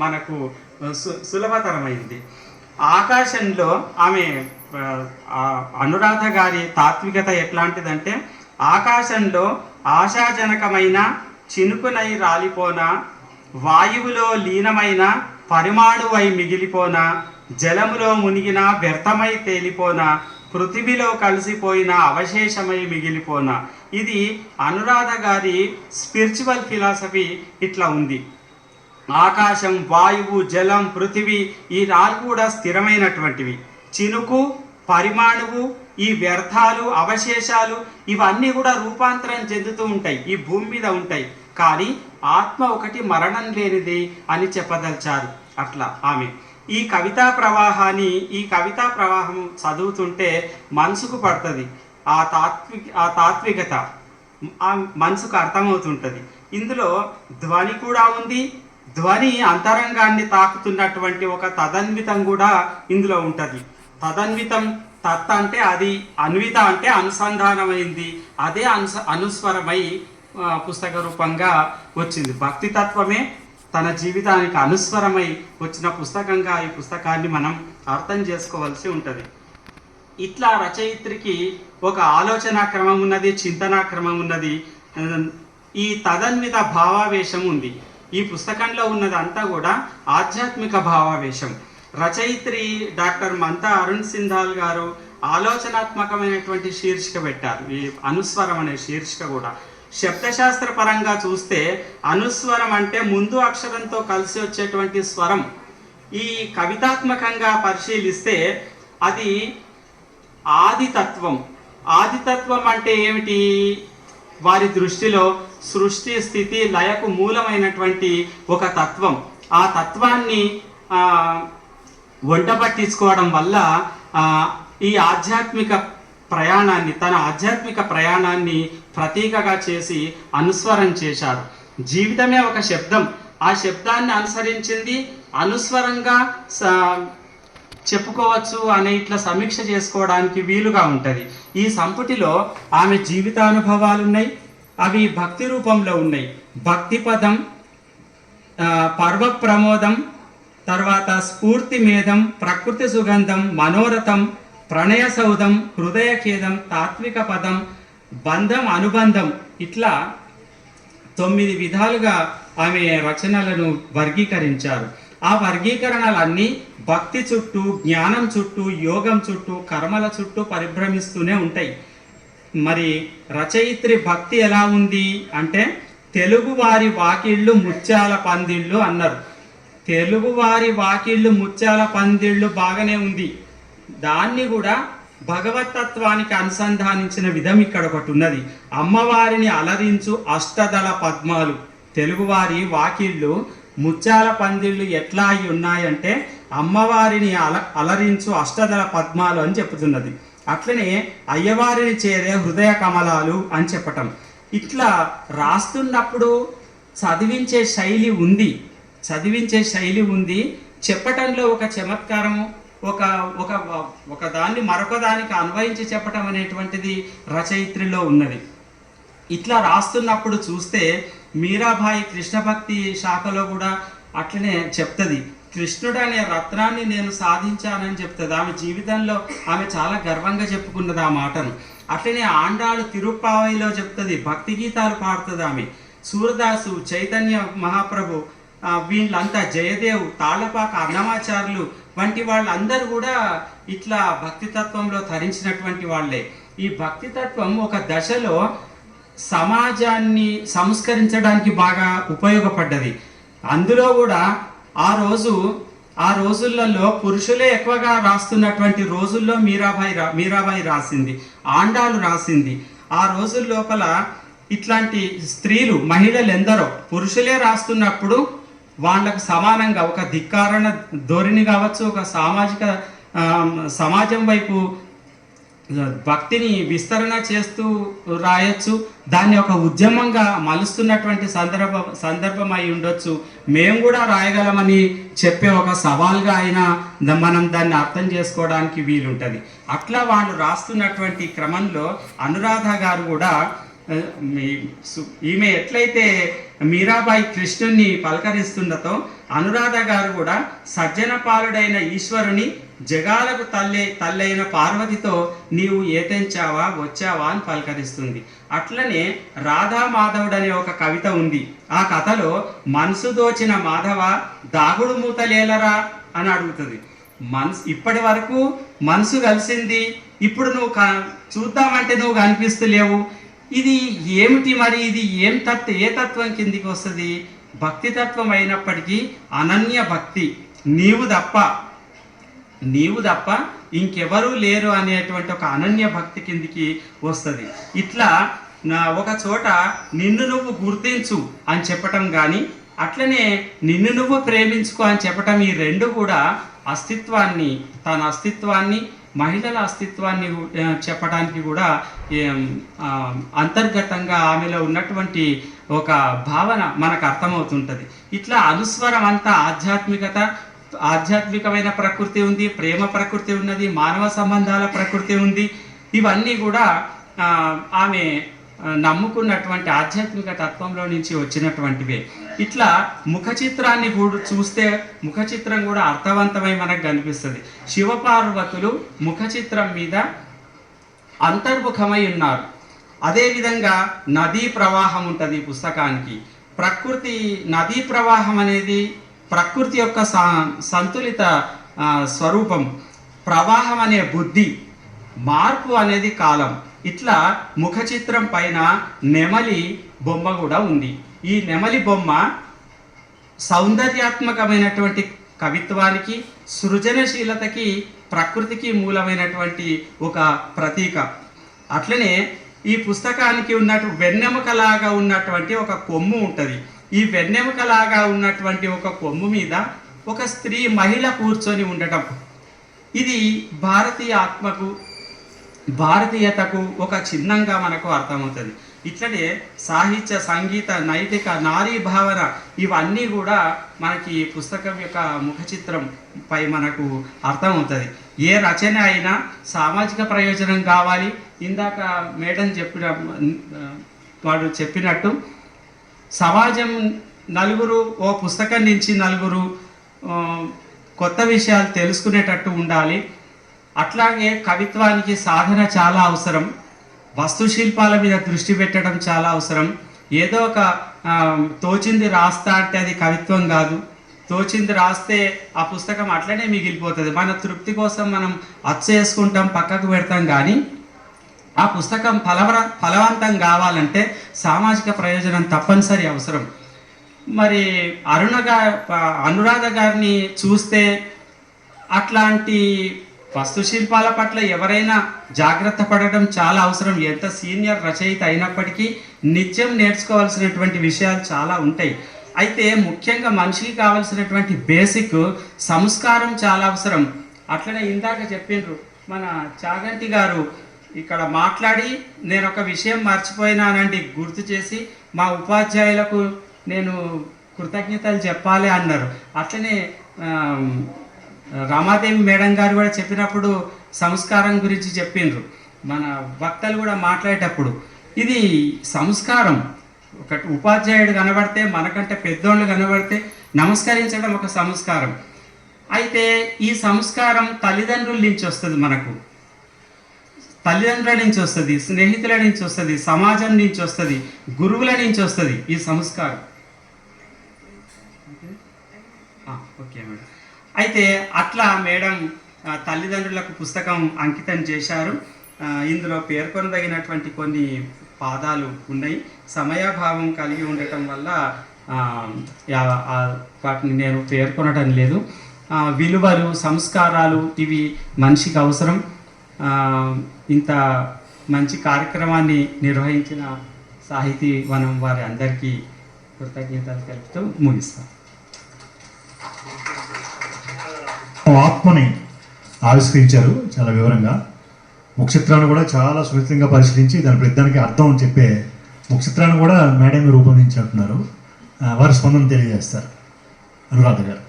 మనకు సులభతరమైంది. ఆకాశంలో ఆమె అనురాధ గారి తాత్వికత ఎట్లాంటిదంటే, ఆకాశంలో ఆశాజనకమైన చినుకునై రాలిపోనా, వాయువులో లీనమైన పరిమాణువై మిగిలిపోనా, జలములో మునిగిన వ్యర్థమై తేలిపోనా, పృథివిలో కలిసిపోయిన అవశేషమై మిగిలిపోనా. ఇది అనురాధ గారి స్పిరిచువల్ ఫిలాసఫీ ఇట్లా ఉంది. ఆకాశం, వాయువు, జలం, పృథివీ ఈ 4 కూడా స్థిరమైనటువంటివి. చినుకు, పరిమాణువు, ఈ వ్యర్థాలు, అవశేషాలు ఇవన్నీ కూడా రూపాంతరం చెందుతూ ఉంటాయి, ఈ భూమి మీద ఉంటాయి. కానీ ఆత్మ ఒకటి మరణం లేనిది అని చెప్పదలిచారు. అట్లా ఆమె ఈ కవితా ప్రవాహం చదువుతుంటే మనసుకు పడుతుంది. ఆ తాత్వికత మనసుకు అర్థమవుతుంటుంది. ఇందులో ధ్వని కూడా ఉంది. ధ్వని అంతరంగాన్ని తాకుతున్నటువంటి ఒక తదన్వితం కూడా ఇందులో ఉంటుంది. తదన్వితం, తత్ అంటే అది, అన్విత అంటే అనుసంధానమైంది, అదే అనుస్వరమై పుస్తక రూపంగా వచ్చింది. భక్తి తత్వమే తన జీవితానికి అనుస్వరమై వచ్చిన పుస్తకంగా ఈ పుస్తకాన్ని మనం అర్థం చేసుకోవాల్సి ఉంటుంది. ఇట్లా రచయిత్రికి ఒక ఆలోచనా క్రమం ఉన్నది, చింతనా క్రమం ఉన్నది, ఈ తదన్విత భావావేశం ఉంది. ఈ పుస్తకంలో ఉన్నదంతా కూడా ఆధ్యాత్మిక భావావేశం. రచయిత్రి డాక్టర్ మంతా అరుణ్ సింధాల్ గారు ఆలోచనాత్మకమైనటువంటి శీర్షిక పెట్టారు. ఈ అనుస్వరం అనే శీర్షిక కూడా శబ్దశాస్త్ర పరంగా చూస్తే అనుస్వరం అంటే ముందు అక్షరంతో కలిసి వచ్చేటువంటి స్వరం. ఈ కవితాత్మకంగా పరిశీలిస్తే అది ఆదితత్వం. ఆదితత్వం అంటే ఏమిటి? వారి దృష్టిలో సృష్టి, స్థితి, లయకు మూలమైనటువంటి ఒక తత్వం. ఆ తత్వాన్ని వంట పట్టించుకోవడం వల్ల ఈ ఆధ్యాత్మిక ప్రయాణాన్ని, తన ఆధ్యాత్మిక ప్రయాణాన్ని ప్రతీకగా చేసి అనుస్వరం చేశారు. జీవితమే ఒక శబ్దం, ఆ శబ్దాన్ని అనుసరించింది అనుస్వరంగా చెప్పుకోవచ్చు అనే ఇట్లా సమీక్ష చేసుకోవడానికి వీలుగా ఉంటుంది. ఈ సంపుటిలో ఆమె జీవితానుభవాలు ఉన్నాయి, అవి భక్తి రూపంలో ఉన్నాయి. భక్తి పదం, పర్వ ప్రమోదం, తర్వాత స్ఫూర్తి మేధం, ప్రకృతి సుగంధం, మనోరథం, ప్రణయ సౌధం, హృదయఖేదం, తాత్విక పదం, బంధం, అనుబంధం, ఇట్లా 9 విధాలుగా ఆమె రచనలను వర్గీకరించారు. ఆ వర్గీకరణలన్నీ భక్తి చుట్టూ, జ్ఞానం చుట్టూ, యోగం చుట్టూ, కర్మల చుట్టూ పరిభ్రమిస్తూనే ఉంటాయి. మరి రచయిత్రి భక్తి ఎలా ఉంది అంటే, తెలుగువారి వాకిళ్ళు ముత్యాల పందిళ్ళు అన్నారు. తెలుగువారి వాకిళ్ళు ముత్యాల పందిళ్ళు బాగానే ఉంది, దాన్ని కూడా భగవతత్వానికి అనుసంధానించిన విధం ఇక్కడ ఒకటి ఉన్నది. అమ్మవారిని అలరించు అష్టదళ పద్మాలు. తెలుగువారి వాకిళ్ళు ముత్యాల పందిళ్ళు ఎట్లా అయి ఉన్నాయంటే, అమ్మవారిని అలరించు అష్టదళ పద్మాలు అని చెప్తున్నది. అట్లనే అయ్యవారిని చేరే హృదయ కమలాలు అని చెప్పటం. ఇట్లా రాస్తున్నప్పుడు చదివించే శైలి ఉంది, చెప్పటంలో ఒక చమత్కారము, ఒక దాన్ని మరొక దానికి అన్వయించి చెప్పటం అనేటువంటిది రచయిత్రిలో ఉన్నది. ఇట్లా రాస్తున్నప్పుడు చూస్తే మీరాబాయి కృష్ణ భక్తి శాఖలో కూడా అట్లనే చెప్తుంది. కృష్ణుడు అనే రత్నాన్ని నేను సాధించానని చెప్తుంది. ఆమె జీవితంలో ఆమె చాలా గర్వంగా చెప్పుకున్నది ఆ మాటను. అట్లనే ఆండాళ్ళు తిరుప్పావైలో చెప్తుంది, భక్తి గీతాలు పాడుతుంది ఆమె. సూరదాసు, చైతన్య మహాప్రభు, వీళ్ళంతా జయదేవ్, తాళ్లపాక అన్నమాచార్యులు వంటి వాళ్ళందరూ కూడా ఇట్లా భక్తితత్వంలో తరించినటువంటి వాళ్ళే. ఈ భక్తితత్వం ఒక దశలో సమాజాన్ని సంస్కరించడానికి బాగా ఉపయోగపడ్డది. అందులో కూడా ఆ రోజులలో పురుషులే ఎక్కువగా రాస్తున్నటువంటి రోజుల్లో మీరాబాయి రాసింది, ఆండాలు రాసింది. ఆ రోజుల లోపల ఇట్లాంటి స్త్రీలు, మహిళలు ఎందరో పురుషులే రాస్తున్నప్పుడు వాళ్ళకు సమానంగా ఒక ధిక్కారణ ధోరణి కావచ్చు, ఒక సమాజం వైపు భక్తిని విస్తరణ చేస్తూ రాయొచ్చు, దాన్ని ఒక ఉద్యమంగా మలుస్తున్నటువంటి సందర్భం అయి ఉండొచ్చు. మేము కూడా రాయగలమని చెప్పే ఒక సవాల్గా అయినా మనం దాన్ని అర్థం చేసుకోవడానికి వీలుంటుంది. అట్లా వాళ్ళు రాస్తున్నటువంటి క్రమంలో అనురాధ గారు కూడా, ఈమె ఎట్లయితే మీరాబాయి కృష్ణుణ్ణి పలకరిస్తున్నదో, అనురాధ గారు కూడా సజ్జనపాలుడైన ఈశ్వరుని జగాలకు తల్లైన పార్వతితో నీవు ఏతెంచావా వచ్చావా అని పలకరిస్తుంది. అట్లనే రాధా మాధవుడు అనే ఒక కవిత ఉంది. ఆ కథలో మనసు దోచిన మాధవ దాగుడు మూతలేలరా అని అడుగుతుంది. ఇప్పటి వరకు మనసు కలిసింది, ఇప్పుడు నువ్వు చూద్దామంటే నువ్వు కనిపిస్తలేవు, ఇది ఏమిటి మరి, ఇది ఏ తత్వం కిందికి వస్తుంది? భక్తి తత్వం అయినప్పటికీ అనన్య భక్తి, నీవు తప్ప ఇంకెవరూ లేరు అనేటువంటి ఒక అనన్య భక్తి కిందికి వస్తుంది. ఇట్లా ఒక చోట నిన్ను నువ్వు గుర్తించు అని చెప్పటం కానీ, అట్లనే నిన్ను నువ్వు ప్రేమించుకో అని చెప్పటం, ఈ రెండు కూడా తన అస్తిత్వాన్ని, మహిళల అస్తిత్వాన్ని చెప్పడానికి కూడా అంతర్గతంగా ఆమెలో ఉన్నటువంటి ఒక భావన మనకు అర్థమవుతుంటుంది. ఇట్లా అనుస్వరం అంతా ఆధ్యాత్మికమైన ప్రకృతి ఉంది, ప్రేమ ప్రకృతి ఉన్నది, మానవ సంబంధాల ప్రకృతి ఉంది. ఇవన్నీ కూడా ఆమె నమ్ముకున్నటువంటి ఆధ్యాత్మిక తత్వంలో నుంచి వచ్చినటువంటివే. ఇట్లా ముఖ చిత్రాన్ని కూడా చూస్తే ముఖ చిత్రం కూడా అర్థవంతమై మనకు కనిపిస్తుంది. శివపార్వతులు ముఖ చిత్రం మీద అంతర్ముఖమై ఉన్నారు. అదేవిధంగా నదీ ప్రవాహం ఉంటుంది ఈ పుస్తకానికి. నదీ ప్రవాహం అనేది ప్రకృతి యొక్క సంతులిత స్వరూపం. ప్రవాహం అనే బుద్ధి, మార్పు అనేది కాలం. ఇట్లా ముఖ చిత్రం పైన నెమలి బొమ్మ కూడా ఉంది. ఈ నెమలి బొమ్మ సౌందర్యాత్మకమైనటువంటి కవిత్వానికి, సృజనశీలతకి, ప్రకృతికి మూలమైనటువంటి ఒక ప్రతీక. అట్లనే ఈ పుస్తకానికి వెన్నెముకలాగా ఉన్నటువంటి ఒక కొమ్ము ఉంటుంది. ఈ వెన్నెముకలాగా ఉన్నటువంటి ఒక కొమ్ము మీద ఒక మహిళ కూర్చొని ఉండటం, ఇది భారతీయ ఆత్మకు, భారతీయతకు ఒక చిహ్నంగా మనకు అర్థమవుతుంది. ఇట్లనే సాహిత్య, సంగీత, నైతిక, నారీ భావన ఇవన్నీ కూడా మనకి ఈ పుస్తకం యొక్క ముఖ చిత్రం పై మనకు అర్థమవుతుంది. ఏ రచన అయినా సామాజిక ప్రయోజనం కావాలి. ఇందాక మేడం వాడు చెప్పినట్టు సమాజం నలుగురు ఓ పుస్తకం నుంచి నలుగురు కొత్త విషయాలు తెలుసుకునేటట్టు ఉండాలి. అట్లాగే కవిత్వానికి సాధన చాలా అవసరం. వస్తుశిల్పాల మీద దృష్టి పెట్టడం చాలా అవసరం. ఏదో ఒక తోచింది రాస్తా అంటే అది కవిత్వం కాదు. తోచింది రాస్తే ఆ పుస్తకం అట్లనే మిగిలిపోతుంది. మన తృప్తి కోసం మనం అచ్చేసుకుంటాం, పక్కకు పెడతాం. కానీ ఆ పుస్తకం ఫలవంతం కావాలంటే సామాజిక ప్రయోజనం తప్పనిసరి అవసరం. మరి అనురాధ గారిని చూస్తే అట్లాంటి వస్తుశిల్పాల పట్ల ఎవరైనా జాగ్రత్త పడడం చాలా అవసరం. ఎంత సీనియర్ రచయిత అయినప్పటికీ నిత్యం నేర్చుకోవాల్సినటువంటి విషయాలు చాలా ఉంటాయి. అయితే ముఖ్యంగా మనిషికి కావాల్సినటువంటి బేసిక్ సంస్కారం చాలా అవసరం. అట్లనే ఇందాక చెప్పిండ్రు మన చాగంటి గారు ఇక్కడ మాట్లాడి, నేను ఒక విషయం మర్చిపోయినానండి గుర్తు చేసి మా ఉపాధ్యాయులకు నేను కృతజ్ఞతలు చెప్పాలి అన్నారు. అట్లనే రామాదేవి మేడం గారు కూడా చెప్పినప్పుడు సంస్కారం గురించి చెప్పిండ్రు. మన వక్తలు కూడా మాట్లాడేటప్పుడు ఇది సంస్కారం. ఒక ఉపాధ్యాయుడు కనబడితే, మనకంటే పెద్దోళ్ళు కనబడితే నమస్కరించడం ఒక సంస్కారం. అయితే ఈ సంస్కారం తల్లిదండ్రుల నుంచి వస్తుంది, మనకు తల్లిదండ్రుల నుంచి వస్తుంది, స్నేహితుల నుంచి వస్తుంది, సమాజం నుంచి వస్తుంది, గురువుల నుంచి వస్తుంది ఈ సంస్కారం. Okay madam. అయితే అట్లా మేడం తల్లిదండ్రులకు పుస్తకం అంకితం చేశారు. ఇందులో పేర్కొనదగినటువంటి కొన్ని పాదాలు ఉన్నాయి. సమయాభావం కలిగి ఉండటం వల్ల వాటిని నేను పేర్కొనడం లేదు. విలువలు, సంస్కారాలు ఇవి మనిషికి అవసరం. ఇంత మంచి కార్యక్రమాన్ని నిర్వహించిన సాహితీ వనం వారి అందరికీ కృతజ్ఞతలు తెలుపుతూ ముగిస్తాం. ఆత్మని ఆవిష్కరించారు చాలా వివరంగా. ముఖచిత్రాన్ని కూడా చాలా సున్నితంగా పరిశీలించి దాని ప్రతిదానికి అర్థం చెప్పే ముఖచిత్రాన్ని కూడా మేడం రూపొందించుకుంటున్నారు. వారి స్పందన తెలియజేస్తారు. అనురాధ గారు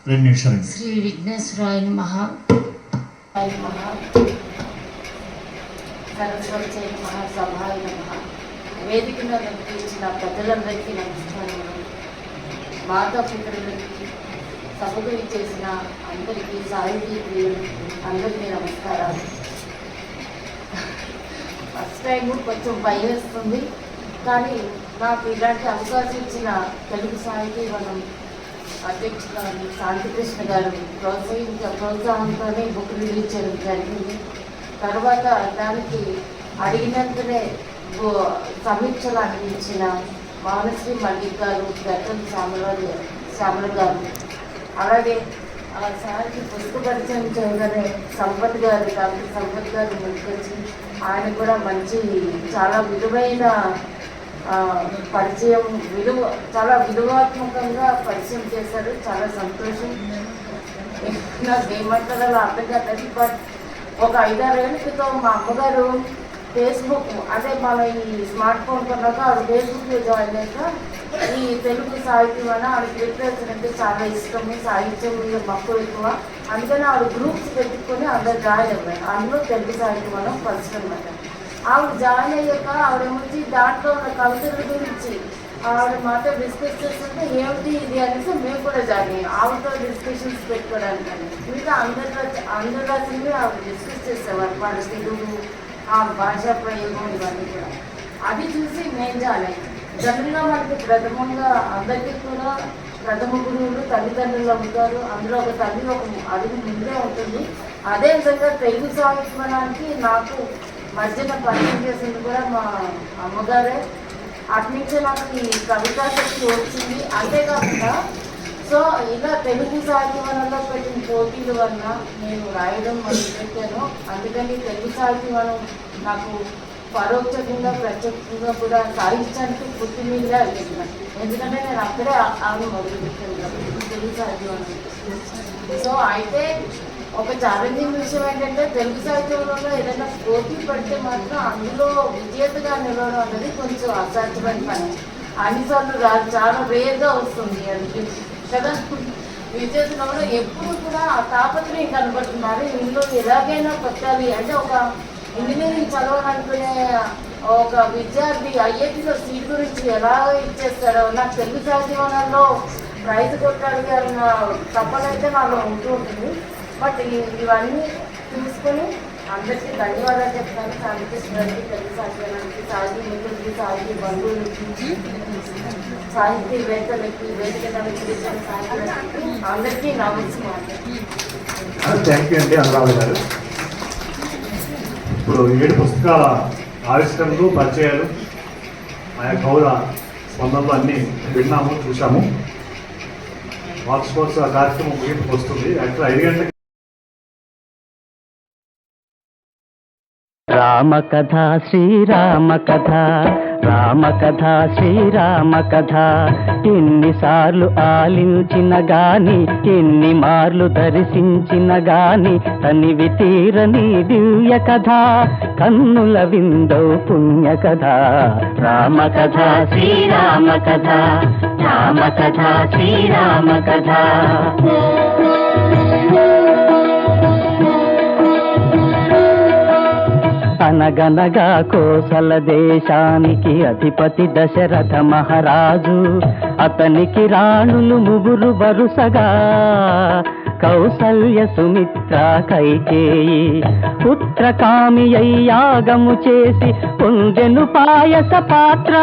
2 నిమిషాలండి. శ్రీ విఘ్నేశ్వరాయ నమః, సరస్వతి నమః, సభాయ నమః. వేదికను అలంకరించిన పెద్దలందరికీ నమస్కారం. మాతాపితరులకి, సభకు చేసిన అందరికీ, సాహితీ ప్రియులు అందరికీ నమస్కారాలు. ఫస్ట్ టైం కొంచెం భయం వేస్తుంది, కానీ నాకు ఇలాంటి అవకాశం ఇచ్చిన తెలుగు సాహితీ వనం అధ్యక్షులు శాంతికృష్ణ గారు ప్రోత్సాహంతోనే బుక్ రిలీజ్ చేయడం జరిగింది. తర్వాత దానికి అడిగినంతనే సమీక్షలు అందించిన మానశ్రీ మల్లిక్ గారు, గతం శ్యామల గారు, అలాగే సార్కి పుస్తక పరిచయం చేయగానే సంపత్ గారు, డాక్టర్ సంపత్ గారు ముందుకొచ్చి ఆయన కూడా మంచి చాలా విలువైన పరిచయం, చాలా విలువాత్మకంగా పరిచయం చేశారు. చాలా సంతోషం. నాకు ఏమంటారో అర్థం కాదు. బట్ ఒక 5-6 ఏళ్ళ క్రితం మా అమ్మగారు ఫేస్బుక్, అదే మన ఈ స్మార్ట్ ఫోన్ కొన్నాక ఆవిడ ఫేస్బుక్లో జాయిన్ అయ్యాక ఈ తెలుగు సాహిత్యం అని ఆవిడకి లిటరేచర్ అంటే చాలా ఇష్టము, సాహిత్యం మీద మక్కువ ఎక్కువ. అందుకని ఆవిడ గ్రూప్స్ పెట్టుకొని అందరు జాయిన్ అయ్యారు. అందులో తెలుగు సాహిత్యం అని ఫస్ట్ అనమాట. ఆవిడ జాయిన్ అయ్యాక ఆవిడేమొచ్చి దాంట్లో ఉన్న కవితల గురించి ఆవిడ మాతో డిస్కస్ చేస్తుంటే ఏమిటి ఇది అనేసి మేము కూడా జాయిన్ అయ్యాం ఆవిడతో డిస్కషన్స్ పెట్టుకోవడానికి. ఇంకా అందరు రాసింది ఆవిడ డిస్కస్ చేసేవారు, వాళ్ళ తెలుగు ఆ భాషా ప్రయోగం ఇవన్నీ కూడా. అది చూసి మేము జాయిన్ అయ్యాం. జనరల్గా మనకి ప్రథమంగా అందరికీ కూడా ప్రథమ గురువులు తల్లిదండ్రులు అవుతారు. అందులో ఒక తల్లి ఒక అడుగు ముందే ఉంటుంది. అదేవిధంగా తెలుగు సాహిత్యానికి నాకు మధ్యన పరిచయం చేసింది కూడా మా అమ్మగారే. అట్నుంచే నాకు ఈ కవితా శక్తి వచ్చింది. అంతేకాకుండా సో ఇలా తెలుగు సాహిత్యవనంలో పెట్టిన పోటీల వల్ల నేను రాయడం మొదలుపెట్టాను. అందుకని తెలుగు సాహిత్యవనం నాకు పరోక్షంగా ప్రత్యక్షంగా కూడా సాహిత్యానికి పుట్టినీళ్ళే అడిగిన. ఎందుకంటే నేను అక్కడే ఆమె మొదలుపెట్టాను తెలుగు సాహిత్యవనం. సో అయితే ఒక ఛాలెంజింగ్ విషయం ఏంటంటే తెలుగు సాహిత్యంలో ఏదైనా పోటీ పడితే మాత్రం అందులో విజేతగా నిలవడం అనేది కొంచెం అసాధ్యమైన పని. అన్నిసార్లు రాదు, చాలా రేర్గా వస్తుంది అది కదా. విజేతలో ఎప్పుడు కూడా ఆ తాపత్రయం కనబడుతున్నారు. ఇందులో ఎలాగైనా పెట్టాలి అంటే ఒక ఇంజనీరింగ్ చదవాలనుకునే ఒక విద్యార్థి ఐఐటీలో సీట్ గురించి ఎలా ఇచ్చేస్తాడో, నాకు తెలుగు సాహిత్యంలో ప్రైజ్ కొట్టాలి అన్న తప్పనైతే నాకు ఉంటూ ఉంటుంది. బట్ ఇవన్నీ చూసుకొని అందరికీ ధన్యవాదాలు చెప్తాను. సాహిత్యశ్వరికి, తెలుగు సాహిత్యానికి, సాహితీ మిత్రులకి, సాహితీ బంధువులకి, సాహితీవేత్తలకి, వేదికలకి, సాహిత్యానికి అందరికీ నమస్కారం. థ్యాంక్ యూ అండి అనురాధ గారు. ఇప్పుడు 7 పుస్తకాల ఆవిష్కరణలు, పరిచయాలు, ఆయా కవుల స్పందనలు అన్నీ విన్నాము, చూసాము. వార్షికోత్సవ కార్యక్రమం ముగింపుకు వస్తుంది. యాక్చువల్ 5 గంటలకి రామ కథ శ్రీరామ కథ, రామ కథ శ్రీరామ కథ. ఎన్నిసార్లు ఆలించిన గాని, ఎన్ని మార్లు దర్శించిన గాని, తనివి తీరని దివ్య కథ, కన్నుల విందౌ పుణ్య కథ. రామ కథ శ్రీరామ కథ, రామ కథ శ్రీరామ కథ. అనగనగా కోసల దేశానికి అధిపతి దశరథ మహారాజు, అతనికి రాణులు 3 వరుసగా, కౌసల్య, సుమిత్ర, కైకేయి. పుత్రకామి అయి యాగము చేసి పొందెను పాయస పాత్ర.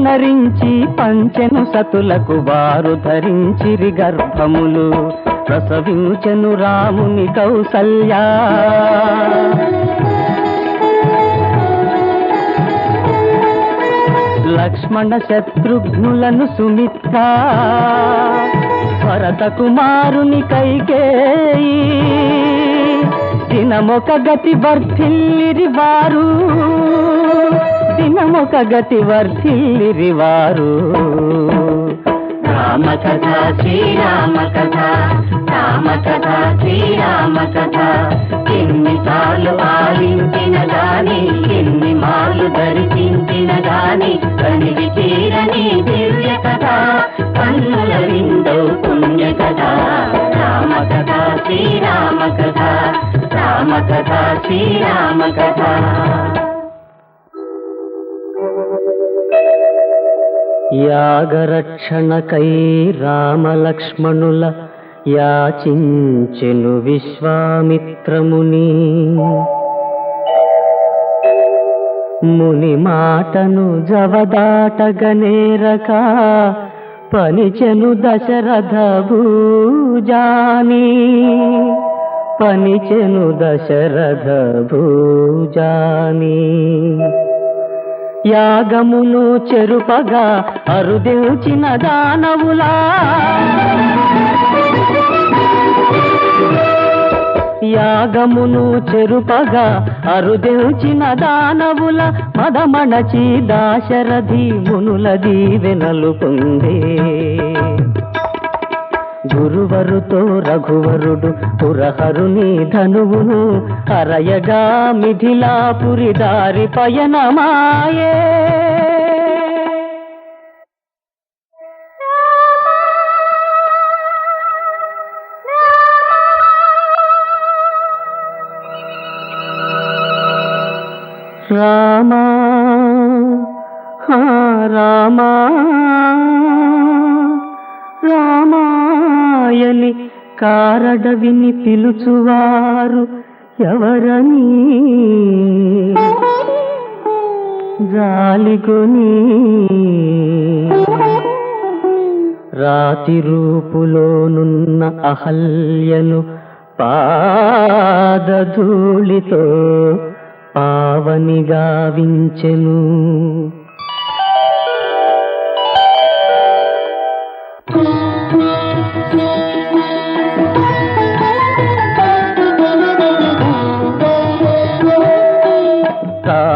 నరించి పంచెను సతులకు, వారు ధరించిరి గర్భములు, ప్రసవించెను రాముని కౌసల్య. లక్ష్మణ శత్రుఘ్నులను సుమిత్ర, భరత కుమారుని కైకేయి. దినమొక గతి వర్ధిల్లిరి వారు, దినమొక గతి వర్ధిల్లిరి వారు. రామ కథ శ్రీరామ కథ, రామ కథ శ్రీరామ కథ. ఎన్నిసార్లు ఆలించిన గాని, ఎన్ని మార్లు దర్శించిన గాని, తనివి తీరని దివ్య కథ, కన్నుల విందౌ పుణ్య కథ. రామ కథ శ్రీరామ కథ, రామ కథ శ్రీరామ కథ. యాగరక్షణకై రామలక్ష్మణుల యాచించెను విశ్వామిత్రముని, ముని మాటను జవదాటగనేరక, పనిచెను దశరథ భూజాని, పనిచెను దశరథ భూజాని. యాగమును చెరుపగా అరుదించిన దానవులా, యాగమును చెరుపగా అరుదించిన దానవుల, మదమణచి దాశరథి మునుల దీవెనలు పొందే. గురువరుతో రఘువరుడు పురహరుని ధనువును, అరయగా మిథిలాపురి దారి పయనమాయే. రామా రామా రామాయని కారడవిని పిలుచువారు ఎవరని, జాలిగొని రాతి రూపులోనున్న అహల్యను పాదధూళితో పావని గావించెను.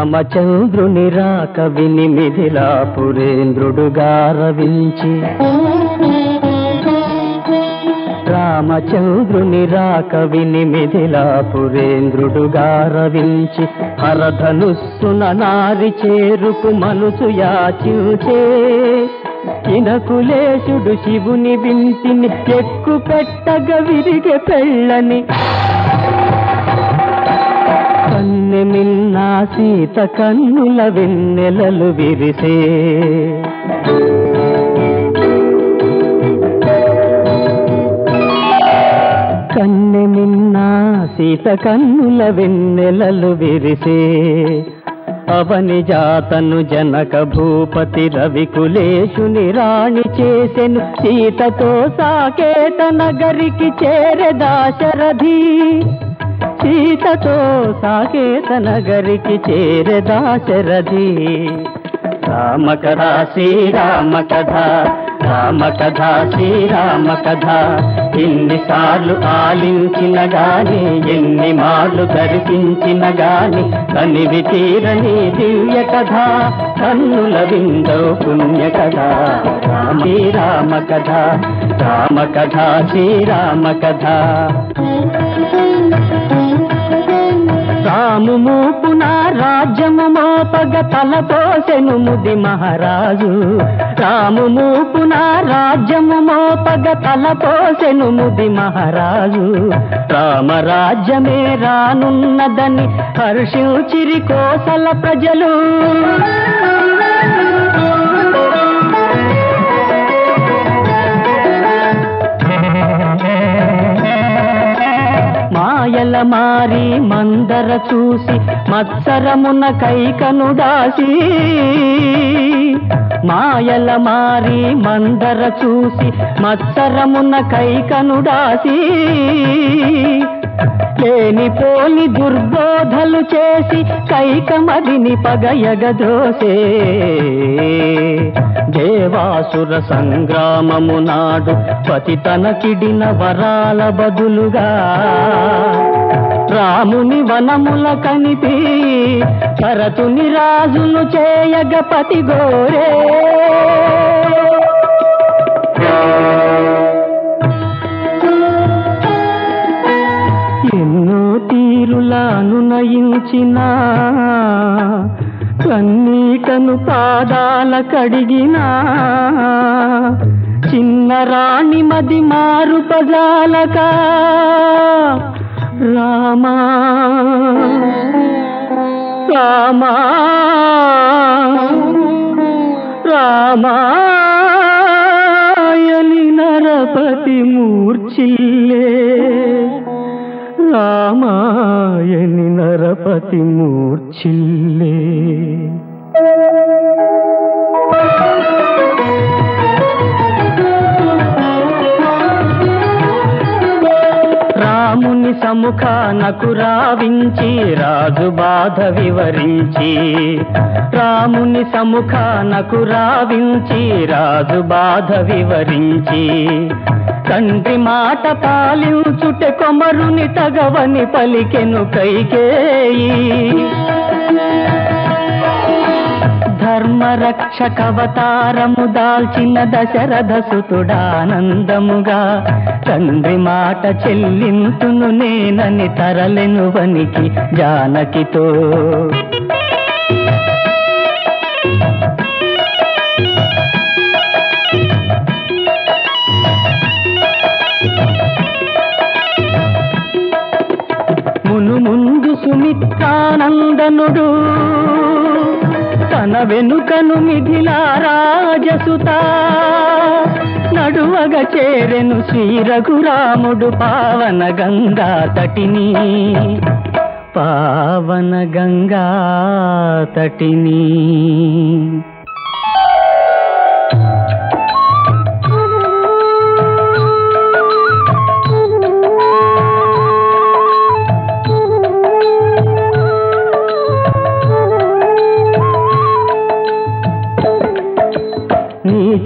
రామచంద్రుని రాక విని మిథిలాపురేంద్రుడు గారవించి రామచంద్రుని రాక విని మిథిలాపురేంద్రుడు గారవించి హరధనుస్సున నారి చేరుకు మనసు యాచించే ఇనకులేశుడు శివుని వింటిని ఎక్కు పెట్టగ విరిగే పెళ్ళని కన్నె మిన్నా సీత కన్నుల వెన్నెలలు విరిసే కన్నె మిన్నా సీత కన్నుల వెన్నెలలు విరిసే అవని జాతను జనక భూపతి రవికులేశుని రాణి చేసెను సీతతో సాకేత నగరికి చేరె దాశరథి సీతతో సాకేత నగరికి చేరె దాశరథి రామ కథ శ్రీరామ కథ రామ కథ శ్రీరామ కథ ఎన్నిసార్లు ఆలించిన గాని ఎన్ని మార్లు దర్శించిన గాని కనివి తీరని దివ్య కథ కన్నుల విందో పుణ్య కథ శ్రీరామ కథ రామ కథ శ్రీరామ కథ రాము మూపున రాజ్యము మోపగ తలపోసెను ముది మహారాజు రాము మూపున రాజ్యము మోపగ తలపోసెను ముది మహారాజు రామరాజ్యమే రానున్నదని హర్షించిరి కోసల ప్రజలు మాయల మారి మందర చూసి మత్సరమున కైకనుడాసి మాయల మారి మందర చూసి మత్సరమున కైకనుడాసి లేనిపోని దుర్బోధలు చేసి కైకమదిని పగయగదోసే దేవాసుర సంగ్రామము నాడు పతి తనకిడిన వరాల బదులుగా రాముని వనముల కనిపి భరతుని రాజును చేయగ పతి గోరే ఎన్నో తీరులా అనునయించిన కన్నీటను పాదాల కడిగినా చిన్న రాణి మది మారు పజాలక రామా రామా రామాయని నరపతి మూర్ఛిల్లే రామాయని నరపతి మూర్ఛిల్లే రాముని సముఖానకు రావించి రాజు బాధ వివరించి రాముని సముఖానకు రావించి రాజు బాధ వివరించి తండ్రి మాట పాలించుటె కొమరుని తగవని పలికెను కైకేయి ధర్మరక్షకవతారము దాల్చిన దశరథ సుతుడానందముగా తండ్రి మాట చెల్లింతును నేనని తరలెను వనికి జానకితో మును ముందు సుమిత్రానందనుడు తన వెనుకను మిథిలా రాజసుత నడువగ చేరెను శ్రీ రఘురాముడు పావన గంగా తటిని పావన గంగా తటిని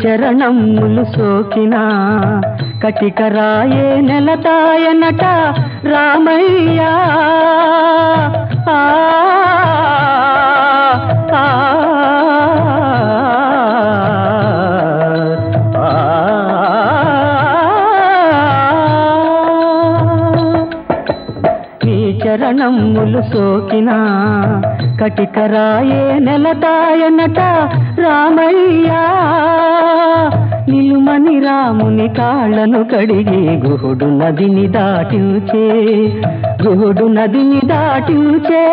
చరణములు సోకినా కటికరాయే నెలతాయనట రామయ్యా చరణములు సోకినా కటికరాయే నెలతాయనట రామయ్యా. నిలుమని రాముని కాళ్ళను కడిగి గుహుడు నదిని దాటించే, గుహుడు నదిని దాటించే.